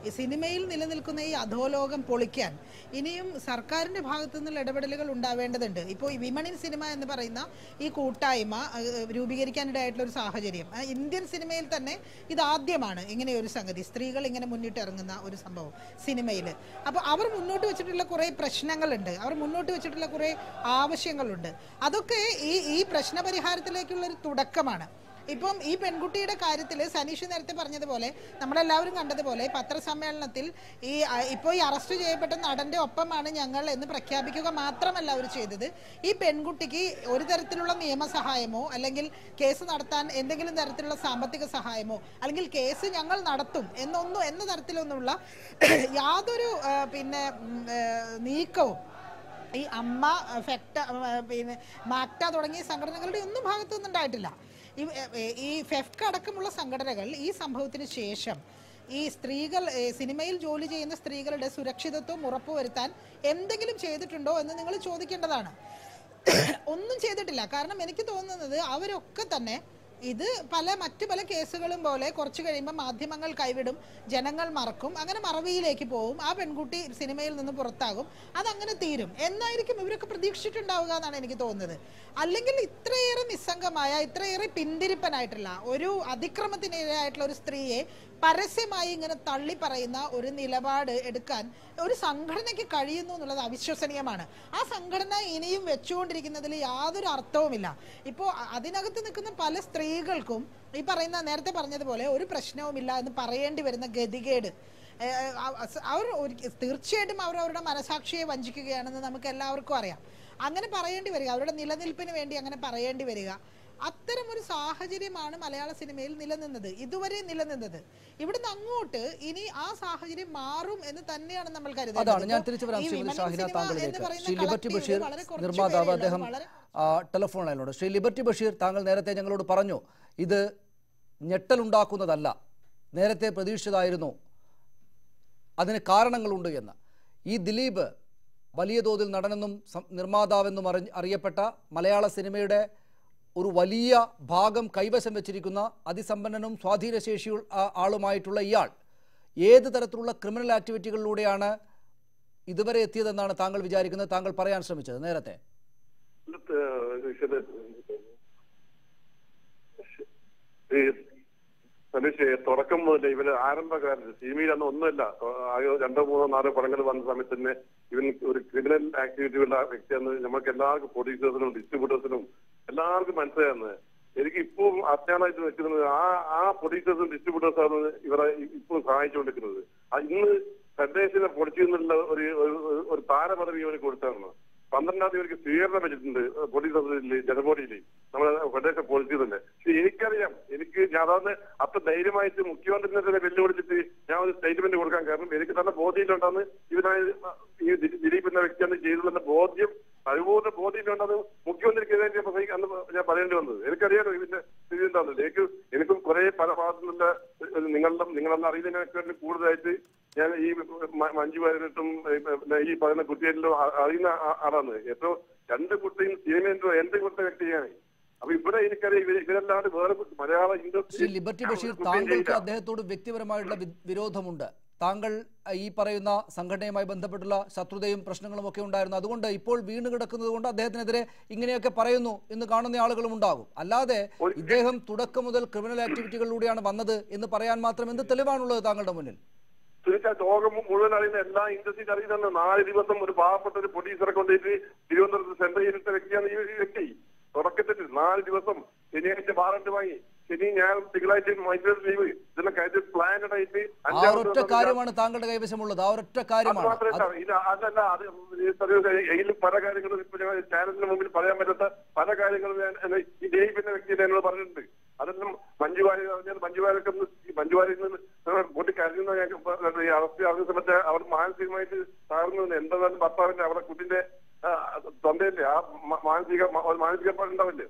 ഈ സിനിമയിൽ നിലനിൽക്കുന്ന ഈ അധോലോകം പൊളിക്കാൻ ഇനിയും സർക്കാരിൻ്റെ ഭാഗത്തു നിന്നുള്ള ഇടപെടലുകൾ ഉണ്ടാവേണ്ടതുണ്ട്. ഇപ്പോൾ ഈ വിമൺ ഇൻ സിനിമ എന്ന് പറയുന്ന ഈ കൂട്ടായ്മ രൂപീകരിക്കാനിടയായിട്ടുള്ള ഒരു സാഹചര്യം ഇന്ത്യൻ സിനിമയിൽ തന്നെ ഇതാദ്യമാണ്. ഇങ്ങനെയൊരു സംഗതി, സ്ത്രീകൾ ഇങ്ങനെ മുന്നിട്ടിറങ്ങുന്ന ഒരു സംഭവം സിനിമയിൽ. അപ്പോൾ അവർ മുന്നോട്ട് വെച്ചിട്ടുള്ള കുറേ പ്രശ്നങ്ങളുണ്ട്, അവർ മുന്നോട്ട് വെച്ചിട്ടുള്ള കുറേ ആവശ്യങ്ങളുണ്ട്. അതൊക്കെ ഈ പ്രശ്നപരിഹാരത്തിലേക്കുള്ളൊരു തുടക്കമാണ്. ഇപ്പം ഈ പെൺകുട്ടിയുടെ കാര്യത്തിൽ സനീഷ് നേരത്തെ പറഞ്ഞതുപോലെ, നമ്മളെല്ലാവരും കണ്ടതുപോലെ പത്രസമ്മേളനത്തിൽ ഇപ്പോൾ ഈ അറസ്റ്റ് ചെയ്യപ്പെട്ട നടൻ്റെ ഒപ്പമാണ് ഞങ്ങൾ എന്ന് പ്രഖ്യാപിക്കുക മാത്രമല്ല അവർ ചെയ്തത്. ഈ പെൺകുട്ടിക്ക് ഒരു തരത്തിലുള്ള നിയമസഹായമോ അല്ലെങ്കിൽ കേസ് നടത്താൻ എന്തെങ്കിലും തരത്തിലുള്ള സാമ്പത്തിക സഹായമോ അല്ലെങ്കിൽ കേസ് ഞങ്ങൾ നടത്തും എന്ന തരത്തിലൊന്നുമുള്ള യാതൊരു നീക്കവും ഈ അമ്മ, ഫെക്ട, മാക്ട തുടങ്ങിയ സംഘടനകളുടെ ഒന്നും ഭാഗത്തുനിന്നും ഉണ്ടായിട്ടില്ല. ഈ ഫെഫ്ക അടക്കമുള്ള സംഘടനകൾ ഈ സംഭവത്തിന് ശേഷം ഈ സ്ത്രീകൾ, സിനിമയിൽ ജോലി ചെയ്യുന്ന സ്ത്രീകളുടെ സുരക്ഷിതത്വം ഉറപ്പുവരുത്താൻ എന്തെങ്കിലും ചെയ്തിട്ടുണ്ടോ എന്ന് നിങ്ങൾ ചോദിക്കേണ്ടതാണ്. ഒന്നും ചെയ്തിട്ടില്ല. കാരണം എനിക്ക് തോന്നുന്നത് അവരൊക്കെ തന്നെ ഇത് മറ്റു പല കേസുകളും പോലെ കുറച്ച് കഴിയുമ്പോൾ മാധ്യമങ്ങൾ കൈവിടും, ജനങ്ങൾ മറക്കും, അങ്ങനെ മറവിയിലേക്ക് പോവും, ആ പെൺകുട്ടി സിനിമയിൽ നിന്ന് പുറത്താകും, അതങ്ങനെ തീരും എന്നായിരിക്കും ഇവരൊക്കെ പ്രതീക്ഷിച്ചിട്ടുണ്ടാവുക എന്നാണ് എനിക്ക് തോന്നുന്നത്. അല്ലെങ്കിൽ ഇത്രയേറെ നിസ്സംഗമായ, ഇത്രയേറെ പിന്തിരിപ്പനായിട്ടുള്ള ഒരു അതിക്രമത്തിനിരയായിട്ടുള്ള ഒരു സ്ത്രീയെ പരസ്യമായി ഇങ്ങനെ തള്ളി പറയുന്ന ഒരു നിലപാട് എടുക്കാൻ ഒരു സംഘടനയ്ക്ക് കഴിയുന്നു എന്നുള്ളത് അവിശ്വസനീയമാണ്. ആ സംഘടന ഇനിയും വെച്ചുകൊണ്ടിരിക്കുന്നതിൽ യാതൊരു അർത്ഥവുമില്ല. ഇപ്പോൾ അതിനകത്ത് നിൽക്കുന്ന പല സ്ത്രീകൾക്കും ഈ പറയുന്ന നേരത്തെ പറഞ്ഞതുപോലെ ഒരു പ്രശ്നവുമില്ല എന്ന് പറയേണ്ടി വരുന്ന ഗതികേട്, അവർ തീർച്ചയായിട്ടും അവരവരുടെ മനസാക്ഷിയെ വഞ്ചിക്കുകയാണെന്ന് നമുക്ക് എല്ലാവർക്കും അറിയാം. അങ്ങനെ പറയേണ്ടി വരിക, അവരുടെ നിലനിൽപ്പിന് വേണ്ടി അങ്ങനെ പറയേണ്ടി വരിക, അത്തരം ഒരു സാഹചര്യമാണ് മലയാള സിനിമയിൽ ഇതുവരെ നിലനിന്നത്. ഇവിടുന്ന് അങ്ങോട്ട് ഇനി ആ സാഹചര്യം മാറും എന്ന് തന്നെയാണ് നമ്മൾ കരുതുന്നത്. അതാണ് ഞാൻ തിരിച്ചു വരാം ശ്രീമതി ഷാഹിന താങ്കളിലേക്ക്. ശ്രീ ലിബർട്ടി ബഷീർ, നിർമ്മാതാവ്, അദ്ദേഹം ടെലിഫോൺ ലൈനിലുണ്ട്. ശ്രീ ലിബർട്ടി ബഷീർ, താങ്കൾ നേരത്തെ ഞങ്ങളോട് പറഞ്ഞു ഇത് ഞെട്ടലുണ്ടാക്കുന്നതല്ല, നേരത്തെ പ്രതീക്ഷിച്ചതായിരുന്നു, അതിന് കാരണങ്ങളുണ്ട് എന്ന്. ഈ ദിലീപ് വലിയ തോതിൽ നടനെന്നും നിർമ്മാതാവെന്നും അറിയപ്പെട്ട മലയാള സിനിമയുടെ ഒരു വലിയ ഭാഗം കൈവശം വെച്ചിരിക്കുന്ന അതിസമ്പന്നനും സ്വാധീനശേഷിയുള്ള ആളുമായിട്ടുള്ള ഇയാൾ ഏത് തരത്തിലുള്ള ക്രിമിനൽ ആക്ടിവിറ്റികളിലൂടെയാണ് ഇതുവരെ എത്തിയതെന്നാണ് താങ്കൾ വിചാരിക്കുന്നത്, താങ്കൾ പറയാൻ ശ്രമിച്ചത് നേരത്തെ? തുടക്കം മുതൽ ഇവര് ആരംഭകാലത്ത് സിനിമയിൽ അന്ന് ഒന്നുമില്ല, 2, 3, 4 പടങ്ങൾ വന്ന സമയത്ത് തന്നെ ഇവൻ ഒരു ക്രിമിനൽ ആക്ടിവിറ്റിയുള്ള വ്യക്തിയാണ്. നമുക്ക് എല്ലാവർക്കും പ്രൊഡ്യൂസേഴ്സിനും ഡിസ്ട്രിബ്യൂട്ടേഴ്സിനും എല്ലാവർക്കും മനസ്സിലാകുന്നത്. എനിക്ക് ഇപ്പോൾ അത്യാവശ്യമായിട്ട് വെക്കുന്നത് ആ പ്രൊഡ്യൂസേഴ്സും ഡിസ്ട്രിബ്യൂട്ടേഴ്സാണ് ഇവരെ ഇപ്പോൾ സഹായിച്ചുകൊണ്ടിരിക്കുന്നത്. ഇന്ന് ഫെഡറേഷനെ പൊളിച്ചു നിന്നുള്ള ഒരു താരപദവി ഇവന് കൊടുത്താണ്. 12-ാം തീയതി അവർക്ക് സ്വീകരണം വെച്ചിട്ടുണ്ട് പോലീസ് ജനബോഡിയിൽ, നമ്മുടെ ഫെഡറേഷൻ പോളിസി തന്നെ. പക്ഷെ എനിക്കറിയാം, ഞാൻ അതാണ് അത്ര ധൈര്യമായിട്ട് മുഖ്യമന്ത്രിനെ തന്നെ വെല്ലുവിളിച്ചിട്ട് ഞാൻ ഒരു സ്റ്റേറ്റ്മെന്റ് കൊടുക്കാൻ കാരണം എനിക്ക് തന്നെ ബോധ്യമുണ്ടെന്ന് ഈ ദിലീപ് എന്ന വ്യക്തിയാണ് ചെയ്തതെന്ന ബോധ്യം, പരിപൂർണ്ണ ബോധ്യമുണ്ടെന്ന് മുഖ്യമന്ത്രിക്കെതിരെ അന്ന് ഞാൻ പറയേണ്ടി വന്നത്. എനിക്കറിയാലോ ഇതിന്റെ സ്ഥിതി എന്താണെന്ന്. എനിക്കും കുറെ പല ഭാഗത്തുനിന്നുള്ള നിങ്ങളെല്ലാം അറിയുന്നതിനേക്കാൾ കൂടുതലായിട്ട് ഞാൻ ഈ മഞ്ജു വാര്യട്ടും ഈ പറയുന്ന കുട്ടികളിലും അറിയുന്ന ആളാണ്. ഏറ്റവും 2 കുട്ടിയും സിനിമ എന്റെ കൊടുത്ത വ്യക്തിയാണ്. അപ്പൊ ഇവിടെ എനിക്കറിയാം ഇവരല്ലാണ്ട് വേറെ മലയാള ഇൻഡസ്ട്രി. ലിബർട്ടി ബഷീർ, താങ്കൾക്ക് അദ്ദേഹത്തോട് വ്യക്തിപരമായിട്ടുള്ള വിരോധമുണ്ട്. താങ്കൾ ഈ പറയുന്ന സംഘടനയുമായി ബന്ധപ്പെട്ടുള്ള ശത്രുതയും പ്രശ്നങ്ങളും ഒക്കെ ഉണ്ടായിരുന്നു. അതുകൊണ്ട് ഇപ്പോൾ വീണ് കിടക്കുന്നത് കൊണ്ട് അദ്ദേഹത്തിനെതിരെ ഇങ്ങനെയൊക്കെ പറയുന്നു എന്ന് കാണുന്ന ആളുകളും ഉണ്ടാകും. അല്ലാതെ ഇദ്ദേഹം തുടക്കം മുതൽ ക്രിമിനൽ ആക്ടിവിറ്റികളിലൂടെയാണ് വന്നത് എന്ന് പറയാൻ മാത്രം എന്ത് തെളിവാണുള്ളത് താങ്കളുടെ മുന്നിൽ? തീർച്ചയായും ലോകം മുഴുവൻ അറിയുന്ന എല്ലാ ഇൻഡസ്ട്രിയിൽ അറിയുന്ന 4 ദിവസം ഒരു പാവപ്പെട്ട ഒരു പ്രൊഡ്യൂസറെ കൊണ്ടിട്ട് തിരുവനന്തപുരത്ത് സെൻട്രൽ ചെയ്തിട്ട വ്യക്തിയാണ് ഈ വ്യക്തി. തുടക്കത്തിൽ 4 ദിവസം ശനിയാഴ്ച വാറന്റ് വാങ്ങി, ശനി ഞായർ തിങ്കളാഴ്ച മൈഗ്രേറ്റ് ലീവ്, ഇതെല്ലാം കഴിഞ്ഞ് പ്ലാനഡ് ആയിട്ട് ഒറ്റ കാര്യമാണ് താങ്കളുടെ കൈവശമുള്ളത്. ആ ഒരൊറ്റ കാര്യമാണ്. അതല്ല, അത് ഇതിൽ പല കാര്യങ്ങളും ഇപ്പൊ ഞാൻ ചാനലിന് മുമ്പിൽ പറയാൻ പറ്റാത്ത പല കാര്യങ്ങളും ഈ ദിലീപിന്റെ വ്യക്തി എന്നോട് പറഞ്ഞിട്ടുണ്ട്. അതെല്ലാം മഞ്ജുവാരിൽ നിന്ന് പൊട്ടിക്കരഞ്ഞ ഈ അവസ്ഥ അറിഞ്ഞ സമയത്ത് അവർ മാനസികമായിട്ട് താഴ്ന്നു. എന്തായാലും ഭർത്താവിന്റെ അവരുടെ കുട്ടിന്റെ തൊണ്ടയില്ലേ ആ മാനസികപ്പാടുണ്ടാവില്ലേ.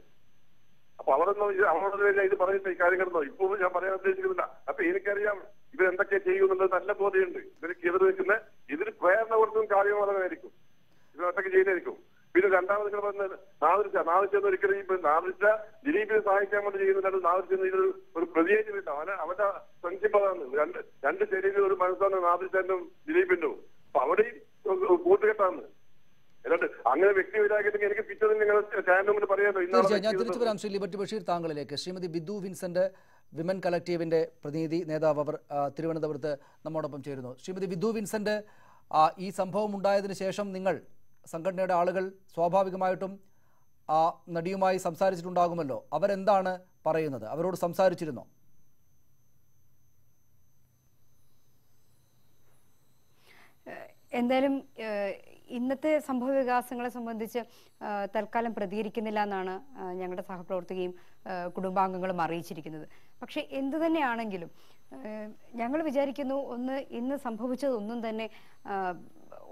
അപ്പൊ അവരോട് ഇത് പറഞ്ഞിട്ട് ഈ കാര്യങ്ങളൊന്നും ഇപ്പോഴും ഞാൻ പറയാൻ ഉദ്ദേശിക്കുന്നില്ല. അപ്പൊ എനിക്കറിയാം ഇവരെന്തൊക്കെ ചെയ്യുന്നുള്ളത് നല്ല ബോധ്യമുണ്ട്. ഇവർക്ക് എതിർ നിൽക്കുന്ന ഇതിന് പ്രേരണ കൊടുത്തും കാര്യമായിരിക്കും, ഇവരൊക്കെ ചെയ്തായിരിക്കും. പിന്നെ രണ്ടാമത് നിങ്ങൾ പറഞ്ഞത് നാദിർച്ച ഒരിക്കലും ഈ നാദിർച്ച ദിലീപിനെ സഹായിക്കാൻ വേണ്ടി ചെയ്യുന്നുണ്ട്. നാദിർച്ച ഒരു പ്രതിയേറ്റില്ല. അവന്റെ ഫ്രണ്ട്ഷിപ്പ് അതാണ്. രണ്ട് ശരീരം ഒരു മനസ്സാണ് നാദിർച്ചനും ദിലീപിനും. അപ്പൊ അവിടെയും കൂട്ടുകെട്ടാണ്. അങ്ങനെ വ്യക്തി വിരാഗിട്ട് എനിക്ക് പിറ്റേന്ന് നിങ്ങൾ ചാനൽ പറയാമല്ലോ. തീർച്ചയായും ഞാൻ തിരിച്ചു വരാം Shri Liberty Basheer താങ്കളിലേക്ക്. Shrimati ബിദു Vincent, women കളക്റ്റീവിന്റെ പ്രതിനിധി നേതാവ്, അവർ തിരുവനന്തപുരത്ത് നമ്മോടൊപ്പം ചേരുന്നു. ശ്രീമതി ബിദു വിൻസെന്റ്, ഈ സംഭവം ഉണ്ടായതിനു ശേഷം നിങ്ങൾ സംഘടനയുടെ ആളുകൾ സ്വാഭാവികമായിട്ടും ആ നടിയുമായി സംസാരിച്ചിട്ടുണ്ടാകുമല്ലോ. അവരെന്താണ് പറയുന്നത്? അവരോട് സംസാരിച്ചിരുന്നോ? എന്തായാലും ഇന്നത്തെ സംഭവ വികാസങ്ങളെ സംബന്ധിച്ച് തൽക്കാലം പ്രതികരിക്കുന്നില്ല എന്നാണ് ഞങ്ങളുടെ സഹപ്രവർത്തകയും കുടുംബാംഗങ്ങളും അറിയിച്ചിരിക്കുന്നത്. പക്ഷെ എന്തു തന്നെയാണെങ്കിലും ഞങ്ങൾ വിചാരിക്കുന്നു, ഇന്ന് സംഭവിച്ചതൊന്നും തന്നെ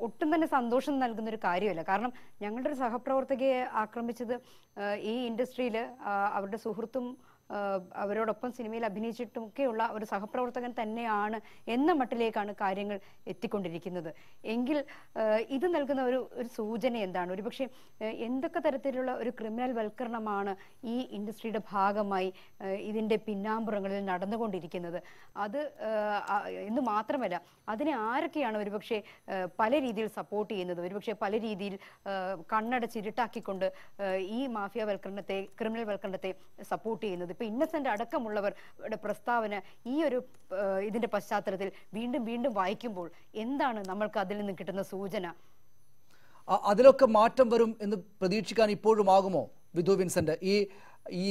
ഒട്ടും തന്നെ സന്തോഷം നൽകുന്നൊരു കാര്യമല്ല. കാരണം ഞങ്ങളുടെ ഒരു സഹപ്രവർത്തകയെ ആക്രമിച്ചത് ഈ ഇൻഡസ്ട്രിയിൽ അവരുടെ സുഹൃത്തും അവരോടൊപ്പം സിനിമയിൽ അഭിനയിച്ചിട്ടുമൊക്കെയുള്ള ഒരു സഹപ്രവർത്തകൻ തന്നെയാണ് എന്ന മട്ടിലേക്കാണ് കാര്യങ്ങൾ എത്തിക്കൊണ്ടിരിക്കുന്നത്. എങ്കിൽ ഇത് നൽകുന്ന ഒരു സൂചന എന്താണ്? ഒരുപക്ഷെ എന്തൊക്കെ തരത്തിലുള്ള ഒരു ക്രിമിനൽ വൽക്കരണമാണ് ഈ ഇൻഡസ്ട്രിയുടെ ഭാഗമായി ഇതിൻ്റെ പിന്നാമ്പുറങ്ങളിൽ നടന്നുകൊണ്ടിരിക്കുന്നത്? അത് എന്ന് മാത്രമല്ല, അതിനെ ആരൊക്കെയാണ് ഒരുപക്ഷെ പല രീതിയിൽ സപ്പോർട്ട് ചെയ്യുന്നത്, ഒരുപക്ഷെ പല രീതിയിൽ കണ്ണടച്ചിരുട്ടാക്കിക്കൊണ്ട് ഈ മാഫിയ വൽക്കരണത്തെ, ക്രിമിനൽ വൽക്കരണത്തെ സപ്പോർട്ട് ചെയ്യുന്നത്? ഇപ്പൊ ഇന്നസെന്റ് അടക്കമുള്ളവരുടെ പ്രസ്താവന ഈ ഒരു ഇതിന്റെ പശ്ചാത്തലത്തിൽ വീണ്ടും വീണ്ടും വായിക്കുമ്പോൾ എന്താണ് നമ്മൾക്ക് അതിൽ നിന്ന് കിട്ടുന്ന സൂചന? അതിലൊക്കെ മാറ്റം വരും എന്ന് പ്രതീക്ഷിക്കാൻ ഇപ്പോഴും ആകുമോ ബിദു വിൻസെന്റ്? ഈ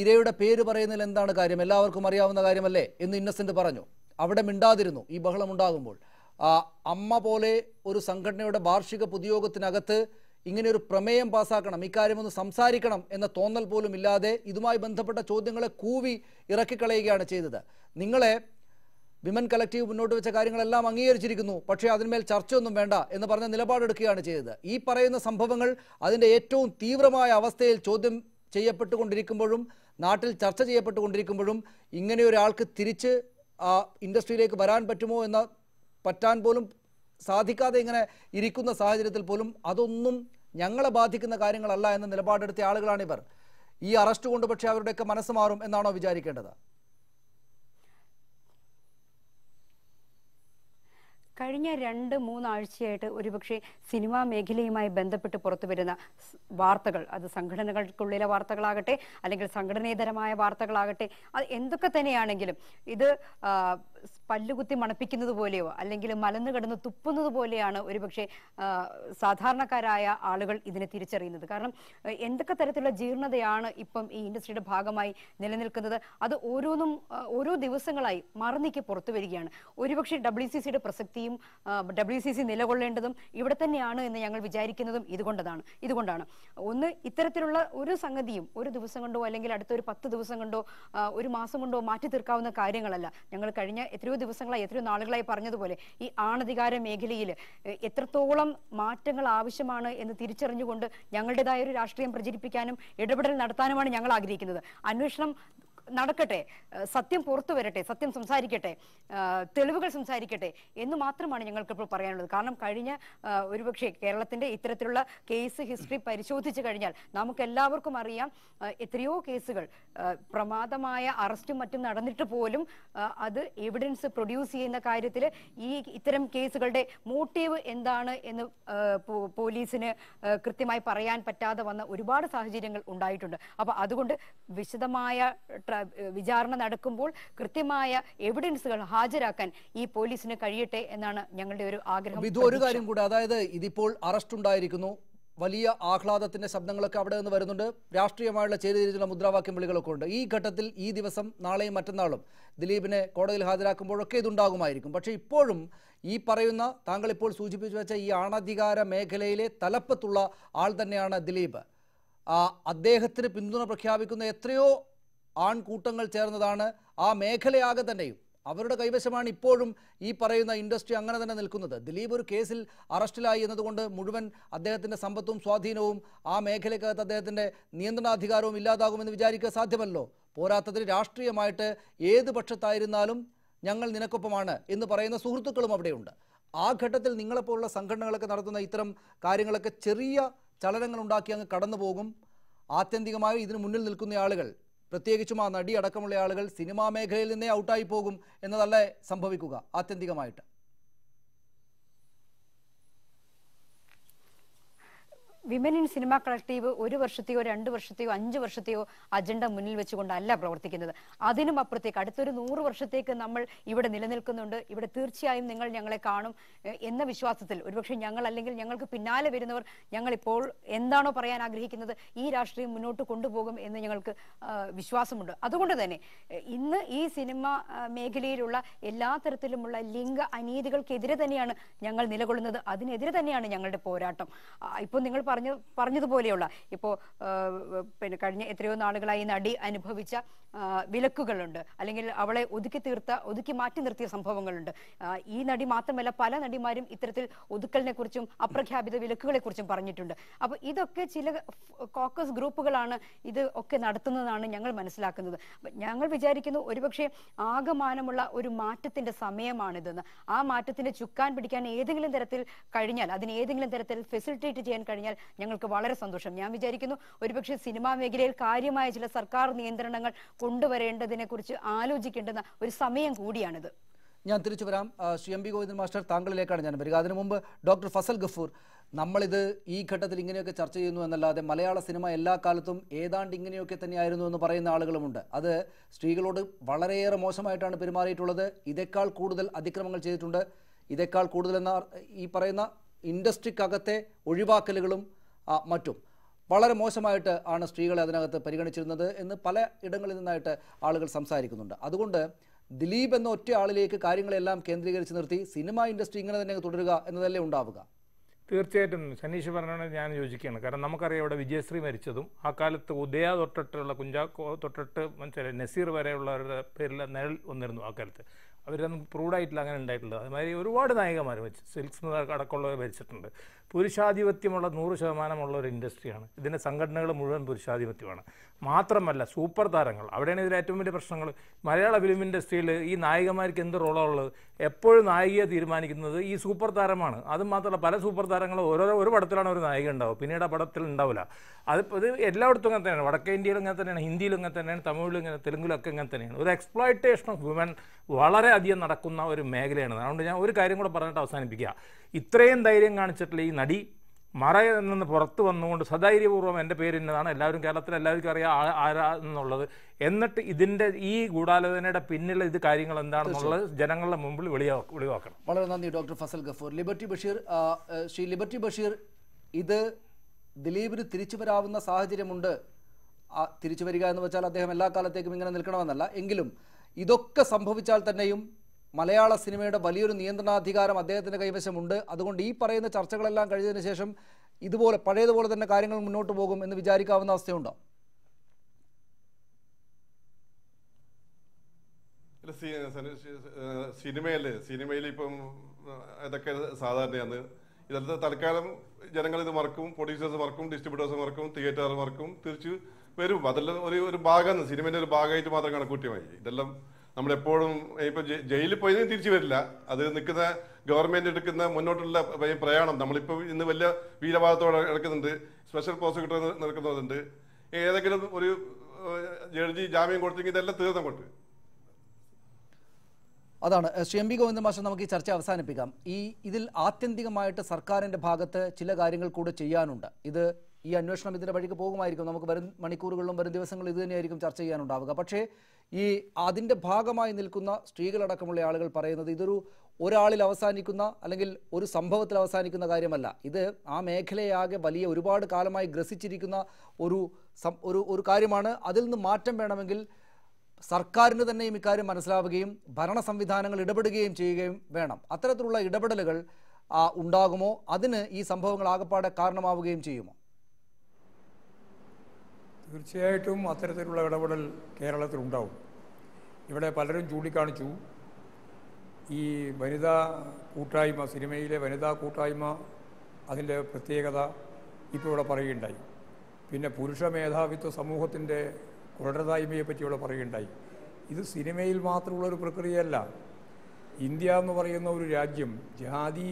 ഇരയുടെ പേര് പറയുന്നതിൽ എന്താണ് കാര്യം? എല്ലാവർക്കും അറിയാവുന്ന കാര്യമല്ലേ എന്ന് ഇന്നസെന്റ് പറഞ്ഞു. അവിടെ മിണ്ടാതിരുന്നു ഈ ബഹളം ഉണ്ടാകുമ്പോൾ. അമ്മ പോലെ ഒരു സംഘടനയുടെ വാർഷിക പൊതുയോഗത്തിനകത്ത് ഇങ്ങനെ ഒരു പ്രമേയം പാസ്സാക്കണം, ഇക്കാര്യമൊന്ന് സംസാരിക്കണം എന്ന തോന്നൽ പോലും ഇല്ലാതെ ഇതുമായി ബന്ധപ്പെട്ട ചോദ്യങ്ങളെ കൂവി ഇറക്കിക്കളയുകയാണ് ചെയ്തത്. നിങ്ങളെ വിമൻ കളക്റ്റീവ് മുന്നോട്ട് വെച്ച കാര്യങ്ങളെല്ലാം അംഗീകരിച്ചിരിക്കുന്നു, പക്ഷേ അതിന്മേൽ ചർച്ചയൊന്നും വേണ്ട എന്ന് പറഞ്ഞ നിലപാടെടുക്കുകയാണ് ചെയ്തത്. ഈ പറയുന്ന സംഭവങ്ങൾ അതിൻ്റെ ഏറ്റവും തീവ്രമായ അവസ്ഥയിൽ ചോദ്യം ചെയ്യപ്പെട്ടുകൊണ്ടിരിക്കുമ്പോഴും നാട്ടിൽ ചർച്ച ചെയ്യപ്പെട്ടുകൊണ്ടിരിക്കുമ്പോഴും ഇങ്ങനെ ഒരാൾക്ക് തിരിച്ച് ഇൻഡസ്ട്രിയിലേക്ക് വരാൻ പറ്റുമോ എന്ന പറ്റാൻ പോലും സാധിക്കാതെ ഇങ്ങനെ ഇരിക്കുന്ന സാഹചര്യത്തിൽ പോലും അതൊന്നും ഞങ്ങളെ ബാധിക്കുന്ന കാര്യങ്ങളല്ല എന്ന നിലപാടെടുത്ത ആളുകളാണിവർ. ഈ അറസ്റ്റ് കൊണ്ട് പക്ഷേ അവരുടെയൊക്കെ മനസ്സ് മാറും എന്നാണോ വിചാരിക്കേണ്ടത്? കഴിഞ്ഞ 2-3 ആഴ്ചയായിട്ട് ഒരുപക്ഷെ സിനിമാ മേഖലയുമായി ബന്ധപ്പെട്ട് പുറത്തു വരുന്ന വാർത്തകൾ, അത് സംഘടനകൾക്കുള്ളിലെ വാർത്തകളാകട്ടെ അല്ലെങ്കിൽ സംഘടനേതരമായ വാർത്തകളാകട്ടെ, അത് എന്തൊക്കെ തന്നെയാണെങ്കിലും ഇത് പല്ലുകുത്തി മണപ്പിക്കുന്നത് പോലെയോ അല്ലെങ്കിൽ മലന്ന് കിടന്ന് തുപ്പുന്നത് പോലെയാണ് ഒരുപക്ഷെ സാധാരണക്കാരായ ആളുകൾ ഇതിനെ തിരിച്ചറിയുന്നത്. കാരണം എന്തൊക്കെ തരത്തിലുള്ള ജീർണതയാണ് ഇപ്പം ഈ ഇൻഡസ്ട്രിയുടെ ഭാഗമായി നിലനിൽക്കുന്നത്, അത് ഓരോ ദിവസങ്ങളായി മറന്നീക്കി പുറത്തു വരികയാണ്. ഒരുപക്ഷെ WCCയുടെ പ്രസക്തിയും WCC നിലകൊള്ളേണ്ടതും ഇവിടെ തന്നെയാണ് എന്ന് ഞങ്ങൾ വിചാരിക്കുന്നതും ഇതുകൊണ്ടാണ്. ഒന്ന്, ഇത്തരത്തിലുള്ള ഒരു സംഗതിയും ഒരു ദിവസം കൊണ്ടോ അല്ലെങ്കിൽ അടുത്തൊരു 10 ദിവസം കൊണ്ടോ ഒരു മാസം കൊണ്ടോ മാറ്റി തീർക്കാവുന്ന കാര്യങ്ങളല്ല. ഞങ്ങൾ കഴിഞ്ഞ എത്രയോ ദിവസങ്ങളായി എത്രയോ നാളുകളായി പറഞ്ഞതുപോലെ ഈ ആണധികാര മേഖലയിൽ എത്രത്തോളം മാറ്റങ്ങൾ ആവശ്യമാണ് എന്ന് തിരിച്ചറിഞ്ഞുകൊണ്ട് ഞങ്ങളുടേതായ ഒരു രാഷ്ട്രീയം പ്രചരിപ്പിക്കാനും ഇടപെടൽ നടത്താനുമാണ് ഞങ്ങൾ ആഗ്രഹിക്കുന്നത്. അന്വേഷണം നടക്കട്ടെ, സത്യം പുറത്തു വരട്ടെ, സത്യം സംസാരിക്കട്ടെ, തെളിവുകൾ സംസാരിക്കട്ടെ എന്ന് മാത്രമാണ് ഞങ്ങൾക്കിപ്പോൾ പറയാനുള്ളത്. കാരണം കഴിഞ്ഞ ഒരുപക്ഷെ കേരളത്തിന്റെ ഇത്തരത്തിലുള്ള കേസ് ഹിസ്റ്ററി പരിശോധിച്ചു കഴിഞ്ഞാൽ നമുക്കെല്ലാവർക്കും അറിയാം എത്രയോ കേസുകൾ പ്രമാദമായ അറസ്റ്റും മറ്റും നടന്നിട്ട് പോലും അത് എവിഡൻസ് പ്രൊഡ്യൂസ് ചെയ്യുന്ന കാര്യത്തിൽ ഇത്തരം കേസുകളുടെ മോട്ടീവ് എന്താണ് എന്ന് പോലീസിന് കൃത്യമായി പറയാൻ പറ്റാതെ വന്ന ഒരുപാട് സാഹചര്യങ്ങൾ ഉണ്ടായിട്ടുണ്ട്. അപ്പൊ അതുകൊണ്ട് വിശദമായ വിചാരണ നടക്കുമ്പോൾ കൃത്യമായ എവിഡൻസുകൾ ഹാജരാക്കാൻ ഈ പോലീസിന് കഴിയട്ടെ എന്നാണ് ഞങ്ങളുടെ ഒരു ആഗ്രഹം. ഇത് ഒരു കാര്യം കൂടെ, അതായത് ഇതിപ്പോൾ അറസ്റ്റ് ഉണ്ടായിരിക്കുന്നു, വലിയ ആഹ്ലാദത്തിന്റെ ശബ്ദങ്ങളൊക്കെ അവിടെ നിന്ന് വരുന്നുണ്ട്, രാഷ്ട്രീയമായുള്ള ചേരിതിരിച്ചുള്ള മുദ്രാവാക്യം വിളികളൊക്കെ ഉണ്ട്. ഈ ഘട്ടത്തിൽ ഈ ദിവസം നാളെയും മറ്റന്നാളും ദിലീപിനെ കോടതിയിൽ ഹാജരാക്കുമ്പോഴൊക്കെ ഇതുണ്ടാകുമായിരിക്കും. പക്ഷേ ഇപ്പോഴും ഈ പറയുന്ന താങ്കൾ ഇപ്പോൾ സൂചിപ്പിച്ചു വെച്ച ഈ ആണധികാര മേഖലയിലെ തലപ്പത്തുള്ള ആൾ തന്നെയാണ് ദിലീപ്. അദ്ദേഹത്തിന് പിന്തുണ പ്രഖ്യാപിക്കുന്ന എത്രയോ ആൺകൂട്ടങ്ങൾ ചേർന്നതാണ് ആ മേഖലയാകെ തന്നെയും. അവരുടെ കൈവശമാണ് ഇപ്പോഴും ഈ പറയുന്ന ഇൻഡസ്ട്രി അങ്ങനെ തന്നെ നിൽക്കുന്നത്. ദിലീപ് ഒരു കേസിൽ അറസ്റ്റിലായി എന്നതുകൊണ്ട് മുഴുവൻ അദ്ദേഹത്തിൻ്റെ സമ്പത്തും സ്വാധീനവും ആ മേഖലയ്ക്കകത്ത് അദ്ദേഹത്തിൻ്റെ നിയന്ത്രണാധികാരവും ഇല്ലാതാകുമെന്ന് വിചാരിക്കുക സാധ്യമല്ലോ. പോരാത്തതിന് രാഷ്ട്രീയമായിട്ട് ഏത് പക്ഷത്തായിരുന്നാലും ഞങ്ങൾ നിനക്കൊപ്പമാണ് എന്ന് പറയുന്ന സുഹൃത്തുക്കളും അവിടെയുണ്ട്. ആ ഘട്ടത്തിൽ നിങ്ങളെപ്പോലുള്ള സംഘടനകളൊക്കെ നടത്തുന്ന ഇത്തരം കാര്യങ്ങളൊക്കെ ചെറിയ ചലനങ്ങൾ ഉണ്ടാക്കി അങ്ങ് കടന്നു പോകും. ആത്യന്തികമായി ഇതിന് മുന്നിൽ നിൽക്കുന്ന ആളുകൾ, പ്രത്യേകിച്ചും ആ നടി അടക്കമുള്ള ആളുകൾ സിനിമാ മേഖലയിൽ നിന്നേ ഔട്ടായി പോകും എന്നതല്ലേ സംഭവിക്കുക ആത്യന്തികമായിട്ട്? വിമൻ ഇൻ സിനിമ കളക്ടീവ് 1 വർഷത്തെയോ 2 വർഷത്തെയോ 5 വർഷത്തെയോ അജണ്ട മുന്നിൽ വെച്ചുകൊണ്ടല്ല പ്രവർത്തിക്കുന്നത്. അതിനും അപ്പുറത്തേക്ക് അടുത്തൊരു 100 വർഷത്തേക്ക് നമ്മൾ ഇവിടെ നിലനിൽക്കുന്നുണ്ട്. ഇവിടെ തീർച്ചയായും നിങ്ങൾ ഞങ്ങളെ കാണും എന്ന വിശ്വാസത്തിൽ ഒരുപക്ഷെ ഞങ്ങൾ അല്ലെങ്കിൽ ഞങ്ങൾക്ക് പിന്നാലെ വരുന്നവർ ഞങ്ങളിപ്പോൾ എന്താണോ പറയാൻ ആഗ്രഹിക്കുന്നത് ഈ രാഷ്ട്രീയം മുന്നോട്ട് കൊണ്ടുപോകും എന്ന് ഞങ്ങൾക്ക് വിശ്വാസമുണ്ട്. അതുകൊണ്ട് തന്നെ ഇന്ന് ഈ സിനിമ മേഖലയിലുള്ള എല്ലാ തരത്തിലുമുള്ള ലിംഗ അനീതികൾക്കെതിരെ തന്നെയാണ് ഞങ്ങൾ നിലകൊള്ളുന്നത്. അതിനെതിരെ തന്നെയാണ് ഞങ്ങളുടെ പോരാട്ടം. ഇപ്പോൾ നിങ്ങൾ പറഞ്ഞതുപോലെയുള്ള ഇപ്പോൾ പിന്നെ കഴിഞ്ഞ എത്രയോ നാളുകളായി നടി അനുഭവിച്ച വിലക്കുകളുണ്ട്, അല്ലെങ്കിൽ അവളെ ഒതുക്കി മാറ്റി നിർത്തിയ സംഭവങ്ങളുണ്ട്. ഈ നടി മാത്രമല്ല പല നടിമാരും ഇത്തരത്തിൽ ഒതുക്കലിനെ കുറിച്ചും അപ്രഖ്യാപിത വിലക്കുകളെ കുറിച്ചും പറഞ്ഞിട്ടുണ്ട്. അപ്പൊ ഇതൊക്കെ ചില കോക്കസ് ഗ്രൂപ്പുകളാണ് ഇത് ഒക്കെ നടത്തുന്നതാണ് ഞങ്ങൾ മനസ്സിലാക്കുന്നത്. ഞങ്ങൾ വിചാരിക്കുന്നു ഒരുപക്ഷെ ആകമാനമുള്ള ഒരു മാറ്റത്തിന്റെ സമയമാണിതെന്ന്. ആ മാറ്റത്തിന്റെ ചുക്കാൻ പിടിക്കാൻ ഏതെങ്കിലും തരത്തിൽ കഴിഞ്ഞാൽ, അതിന് ഏതെങ്കിലും തരത്തിൽ ഫെസിലിറ്റേറ്റ് ചെയ്യാൻ കഴിഞ്ഞാൽ ഞങ്ങൾക്ക് വളരെ സന്തോഷം. ഞാൻ വിചാരിക്കുന്നു ഒരുപക്ഷെ സിനിമാ മേഖലയിൽ കാര്യമായ ചില സർക്കാർ നിയന്ത്രണങ്ങൾ കൊണ്ടുവരേണ്ടതിനെ കുറിച്ച് ആലോചിക്കേണ്ടുന്ന ഒരു സമയം കൂടിയാണിത്. ഞാൻ തിരിച്ചു വരാം. Shri M P Govindan master, താങ്കളിലേക്കാണ് ഞാൻ വരിക. അതിനു മുമ്പ് ഡോക്ടർ ഫസൽ ഗഫൂർ, നമ്മളിത് ഈ ഘട്ടത്തിൽ ഇങ്ങനെയൊക്കെ ചർച്ച ചെയ്യുന്നു എന്നല്ലാതെ മലയാള സിനിമ എല്ലാ കാലത്തും ഏതാണ്ട് ഇങ്ങനെയൊക്കെ തന്നെയായിരുന്നു എന്ന് പറയുന്ന ആളുകളുമുണ്ട്. അത് സ്ത്രീകളോട് വളരെയേറെ മോശമായിട്ടാണ് പെരുമാറിയിട്ടുള്ളത്, ഇതേക്കാൾ കൂടുതൽ അതിക്രമങ്ങൾ ചെയ്തിട്ടുണ്ട്, ഇതേക്കാൾ കൂടുതൽ എന്ന ഈ പറയുന്ന ഇൻഡസ്ട്രിക്കകത്തെ ഒഴിവാക്കലുകളും മറ്റും വളരെ മോശമായിട്ട് ആണ് സ്ത്രീകളെ അതിനകത്ത് പരിഗണിച്ചിരുന്നത് എന്ന് പല ഇടങ്ങളിൽ നിന്നായിട്ട് ആളുകൾ സംസാരിക്കുന്നുണ്ട്. അതുകൊണ്ട് ദിലീപ് എന്ന ഒറ്റ ആളിലേക്ക് കാര്യങ്ങളെല്ലാം കേന്ദ്രീകരിച്ച് നിർത്തി സിനിമ ഇൻഡസ്ട്രി ഇങ്ങനെ തന്നെ തുടരുക എന്നതല്ലേ ഉണ്ടാവുക? തീർച്ചയായിട്ടും സനീഷ് പറഞ്ഞാണ് ഞാൻ യോജിക്കുകയാണ്. കാരണം നമുക്കറിയാം ഇവിടെ വിജയശ്രീ മരിച്ചതും ആ കാലത്ത് ഉദയ തൊട്ടിട്ടുള്ള കുഞ്ചാക്കോ തൊട്ടിട്ട് മനസ്സിലായി നസീർ വരെയുള്ളവരുടെ പേരിൽ നിഴൽ വന്നിരുന്നു. ആ കാലത്ത് അവരൊന്നും പ്രൂഡായിട്ടില്ല അങ്ങനെ ഉണ്ടായിട്ടുള്ളത്. അതുമാതിരി ഒരുപാട് നായികമാർ സിൽക്സ് അടക്കമുള്ളവർ ഭരിച്ചിട്ടുണ്ട്. പുരുഷാധിപത്യമുള്ള 100% ഒരു ഇൻഡസ്ട്രിയാണ്. ഇതിൻ്റെ സംഘടനകൾ മുഴുവൻ പുരുഷാധിപത്യമാണ്. മാത്രമല്ല സൂപ്പർ താരങ്ങൾ, അവിടെയാണ് ഇതിൽ ഏറ്റവും വലിയ പ്രശ്നങ്ങൾ. മലയാള ഫിലിം ഇൻഡസ്ട്രിയിൽ ഈ നായികമാർക്ക് എന്ത് റോളാണ് ഉള്ളത്? എപ്പോഴും നായികയെ തീരുമാനിക്കുന്നത് ഈ സൂപ്പർ താരമാണ്. അതും മാത്രമല്ല പല സൂപ്പർ താരങ്ങളും ഒരു പടത്തിലാണ് ഒരു നായിക ഉണ്ടാവുക, പിന്നീട് ആ പടത്തിൽ ഉണ്ടാവില്ല. ഇത് എല്ലായിടത്തും അങ്ങനെ തന്നെയാണ്. വടക്കേ ഇന്ത്യയിലും ഇങ്ങനെ തന്നെയാണ്, ഹിന്ദിയിലും ഇങ്ങനെ തന്നെയാണ്, തമിഴിലും ഇങ്ങനെ, തെലുങ്കിലൊക്കെ ഇങ്ങനെ തന്നെയാണ്. ഒരു എക്സ്പ്ലോയിറ്റേഷൻ ഓഫ് വുമൻ വളരെ അധികം നടക്കുന്ന ഒരു മേഖലയാണ്. അതുകൊണ്ട് ഞാൻ ഒരു കാര്യം കൂടെ പറഞ്ഞിട്ട് അവസാനിപ്പിക്കുക. ഇത്രയും ധൈര്യം കാണിച്ചിട്ടുള്ള ഈ നടി മറയിൽ നിന്ന് പുറത്ത് വന്നുകൊണ്ട് സധൈര്യപൂർവ്വം എൻ്റെ പേര് ഇന്നതാണ്, എല്ലാവരും കേരളത്തിൽ എല്ലാവർക്കും അറിയാം ആരാ എന്നുള്ളത്, എന്നിട്ട് ഇതിൻ്റെ ഈ ഗൂഢാലോചനയുടെ പിന്നിലെ ഇത് കാര്യങ്ങൾ എന്താണെന്നുള്ളത് ജനങ്ങളുടെ മുമ്പിൽ വെളിവാക്കണം. വളരെ നന്ദി doctor Fazal Gafoor. Liberty Basheer, Shri Liberty Basheer, ഇത് ദിലീപിന് തിരിച്ചു വരാവുന്ന സാഹചര്യമുണ്ട്. തിരിച്ചു വരിക എന്ന് വെച്ചാൽ അദ്ദേഹം എല്ലാ കാലത്തേക്കും ഇങ്ങനെ നിൽക്കണമെന്നല്ല, എങ്കിലും ഇതൊക്കെ സംഭവിച്ചാൽ തന്നെയും മലയാള സിനിമയുടെ വലിയൊരു നിയന്ത്രണാധികാരം അദ്ദേഹത്തിൻ്റെ കൈവശമുണ്ട്. അതുകൊണ്ട് ഈ പറയുന്ന ചർച്ചകളെല്ലാം കഴിഞ്ഞതിന് ശേഷം ഇതുപോലെ പഴയതുപോലെ തന്നെ കാര്യങ്ങൾ മുന്നോട്ട് പോകും എന്ന് വിചാരിക്കാവുന്ന അവസ്ഥയുണ്ടോ? സിനിമയിൽ ഇപ്പം ഇതൊക്കെ സാധാരണയാണ്. ഇതെല്ലാം തൽക്കാലം ജനങ്ങൾ ഇത് മറക്കും, പ്രൊഡ്യൂസേഴ്സ് മറക്കും, ഡിസ്ട്രിബ്യൂട്ടേഴ്സ് മറക്കും, തിയേറ്റർ മറക്കും, തിരിച്ചു വരും. അതെല്ലാം ഒരു ഭാഗമാണ്, സിനിമയുടെ ഒരു ഭാഗമായിട്ട് മാത്രം കണക്കൂട്ടിയാൽ മതി. ഇതെല്ലാം നമ്മളെപ്പോഴും ഇപ്പൊ ജയിലിൽ പോയതിനും തിരിച്ചു വരില്ല. അത് നിൽക്കുന്ന ഗവൺമെന്റ് എടുക്കുന്ന മുന്നോട്ടുള്ള പ്രയാണം. നമ്മളിപ്പോ ഇന്ന് വലിയ വീരവാദത്തോടെ നടക്കുന്നുണ്ട്, സ്പെഷ്യൽ പ്രോസിക്യൂട്ടർ നടക്കുന്നുണ്ട്. ഏതെങ്കിലും ഒരു ജഡ്ജി ജാമ്യം കൊടുത്തെങ്കിൽ ഇതെല്ലാം തീർന്ന കൊണ്ട്. അതാണ് Shri M P Govindan master, നമുക്ക് ഈ ചർച്ച അവസാനിപ്പിക്കാം. ഇതിൽ ആത്യന്തികമായിട്ട് സർക്കാരിൻ്റെ ഭാഗത്ത് ചില കാര്യങ്ങൾ കൂടെ ചെയ്യാനുണ്ട്. ഈ അന്വേഷണം ഇതിൻ്റെ വഴിക്ക് പോകുമായിരിക്കും. നമുക്ക് വരും മണിക്കൂറുകളിലും വരും ദിവസങ്ങളിൽ ഇത് തന്നെയായിരിക്കും ചർച്ച ചെയ്യാനുണ്ടാവുക. പക്ഷേ അതിൻ്റെ ഭാഗമായി നിൽക്കുന്ന സ്ത്രീകളടക്കമുള്ള ആളുകൾ പറയുന്നത് ഇതൊരു ഒരാളിൽ അവസാനിക്കുന്ന അല്ലെങ്കിൽ ഒരു സംഭവത്തിൽ അവസാനിക്കുന്ന കാര്യമല്ല. ഇത് ആ മേഖലയാകെ വലിയ ഒരുപാട് കാലമായി ഗ്രസിച്ചിരിക്കുന്ന ഒരു കാര്യമാണ്. അതിൽ നിന്ന് മാറ്റം വേണമെങ്കിൽ സർക്കാരിന് തന്നെയും ഇക്കാര്യം മനസ്സിലാവുകയും ഭരണ സംവിധാനങ്ങൾ ഇടപെടുകയും ചെയ്യുകയും വേണം. അത്തരത്തിലുള്ള ഇടപെടലുകൾ ഉണ്ടാകുമോ? അതിന് ഈ സംഭവങ്ങൾ ആകപ്പാടെ കാരണമാവുകയും ചെയ്യുമോ? തീർച്ചയായിട്ടും അത്തരത്തിലുള്ള ഇടപെടൽ കേരളത്തിലുണ്ടാവും. ഇവിടെ പലരും ചൂണ്ടിക്കാണിച്ചു ഈ വനിതാ കൂട്ടായ്മ, സിനിമയിലെ വനിതാ കൂട്ടായ്മ, അതിൻ്റെ പ്രത്യേകത ഇപ്പോൾ ഇവിടെ പറയുകയുണ്ടായി. പിന്നെ പുരുഷ മേധാവിത്വ സമൂഹത്തിൻ്റെ കൊള്ളരുതായ്മയെ പറ്റിയുള്ള പറയുകയുണ്ടായി. ഇത് സിനിമയിൽ മാത്രമുള്ളൊരു പ്രക്രിയയല്ല. ഇന്ത്യ എന്ന് പറയുന്ന ഒരു രാജ്യം ജാതി,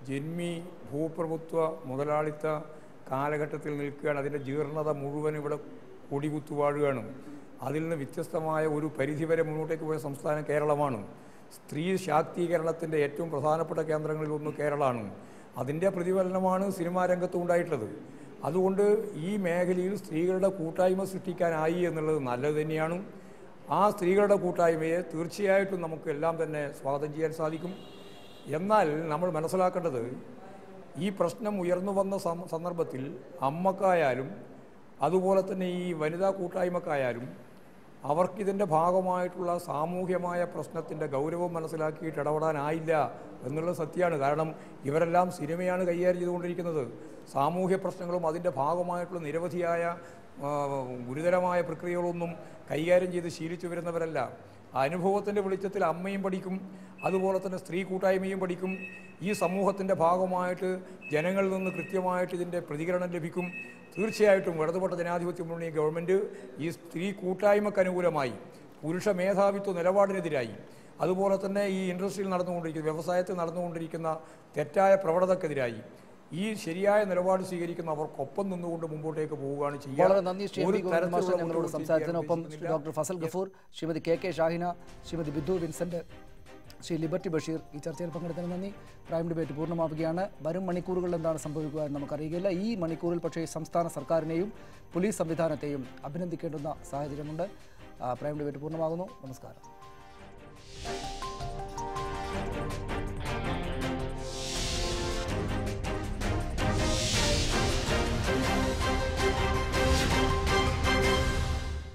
ജന്മി, ഭൂപ്രഭുത്വ, മുതലാളിത്ത കാലഘട്ടത്തിൽ നിൽക്കുകയാണ്. അതിൻ്റെ ജീർണത മുഴുവൻ ഇവിടെ കൊടികുത്തുവാഴുകയാണ്. അതിൽ നിന്ന് വ്യത്യസ്തമായ ഒരു പരിധിവരെ മുന്നോട്ടേക്ക് പോയ സംസ്ഥാനം കേരളമാണ്. സ്ത്രീ ശാക്തീകരണത്തിൻ്റെ ഏറ്റവും പ്രധാനപ്പെട്ട കേന്ദ്രങ്ങളിലൊന്ന് കേരളമാണ്. അതിൻ്റെ പ്രതിഫലനമാണ് സിനിമാ രംഗത്ത് ഉണ്ടായിട്ടുള്ളത്. അതുകൊണ്ട് ഈ മേഖലയിൽ സ്ത്രീകളുടെ കൂട്ടായ്മ സൃഷ്ടിക്കാനായി എന്നുള്ളത് നല്ലത് തന്നെയാണ്. ആ സ്ത്രീകളുടെ കൂട്ടായ്മയെ തീർച്ചയായിട്ടും നമുക്ക് എല്ലാം തന്നെ സ്വാഗതം ചെയ്യാൻ സാധിക്കും. എന്നാൽ നമ്മൾ മനസ്സിലാക്കേണ്ടത് ഈ പ്രശ്നം ഉയർന്നു വന്ന സന്ദർഭത്തിൽ അമ്മക്കായാലും അതുപോലെ തന്നെ ഈ വനിതാ കൂട്ടായ്മക്കായാലും അവർക്കിതിൻ്റെ ഭാഗമായിട്ടുള്ള സാമൂഹ്യമായ പ്രശ്നത്തിൻ്റെ ഗൗരവം മനസ്സിലാക്കിയിട്ട് ഇടപെടാനായില്ല എന്നുള്ളത് സത്യമാണ്. കാരണം ഇവരെല്ലാം സിനിമയാണ് കൈകാര്യം ചെയ്തുകൊണ്ടിരിക്കുന്നത്. സാമൂഹ്യ പ്രശ്നങ്ങളും അതിൻ്റെ ഭാഗമായിട്ടുള്ള നിരവധിയായ ഗുരുതരമായ പ്രക്രിയകളൊന്നും കൈകാര്യം ചെയ്ത് ശീലിച്ചു വരുന്നവരല്ല. അനുഭവത്തിൻ്റെ വെളിച്ചത്തിൽ അമ്മയും പഠിക്കും, അതുപോലെ തന്നെ സ്ത്രീ കൂട്ടായ്മയും പഠിക്കും. ഈ സമൂഹത്തിൻ്റെ ഭാഗമായിട്ട് ജനങ്ങളിൽ നിന്ന് കൃത്യമായിട്ട് ഇതിൻ്റെ പ്രതികരണം ലഭിക്കും. തീർച്ചയായിട്ടും ഇടതുപക്ഷ ജനാധിപത്യ മുന്നണി ഗവൺമെൻറ് ഈ സ്ത്രീ കൂട്ടായ്മക്ക് അനുകൂലമായി, പുരുഷ മേധാവിത്വ നിലപാടിനെതിരായി, അതുപോലെ തന്നെ ഈ ഇൻഡസ്ട്രിയിൽ നടന്നുകൊണ്ടിരിക്കുന്ന, വ്യവസായത്തിൽ നടന്നുകൊണ്ടിരിക്കുന്ന തെറ്റായ പ്രവണതക്കെതിരായി ഈ ശരിയായ നിലപാട് സ്വീകരിക്കുന്ന അവർക്കൊപ്പം നിന്നുകൊണ്ട് മുമ്പോട്ടേക്ക് പോവുകയാണ് ചെയ്യുക. സംസാരത്തിനൊപ്പം doctor Fazal Gafoor, Shrimati K Shahina, Shrimati Bindu Vincent, Shri Liberty Basheer ഈ ചർച്ചയിൽ പങ്കെടുത്തതിന് നന്ദി. പ്രൈം ഡിബേറ്റ് പൂർണ്ണമാവുകയാണ്. വരും മണിക്കൂറുകളിൽ എന്താണ് സംഭവിക്കുക എന്ന് നമുക്കറിയില്ല. ഈ മണിക്കൂറിൽ പക്ഷേ സംസ്ഥാന സർക്കാരിനെയും പോലീസ് സംവിധാനത്തെയും അഭിനന്ദിക്കേണ്ടുന്ന സാഹചര്യമുണ്ട്. പ്രൈം ഡിബേറ്റ് പൂർണ്ണമാകുന്നു. നമസ്കാരം.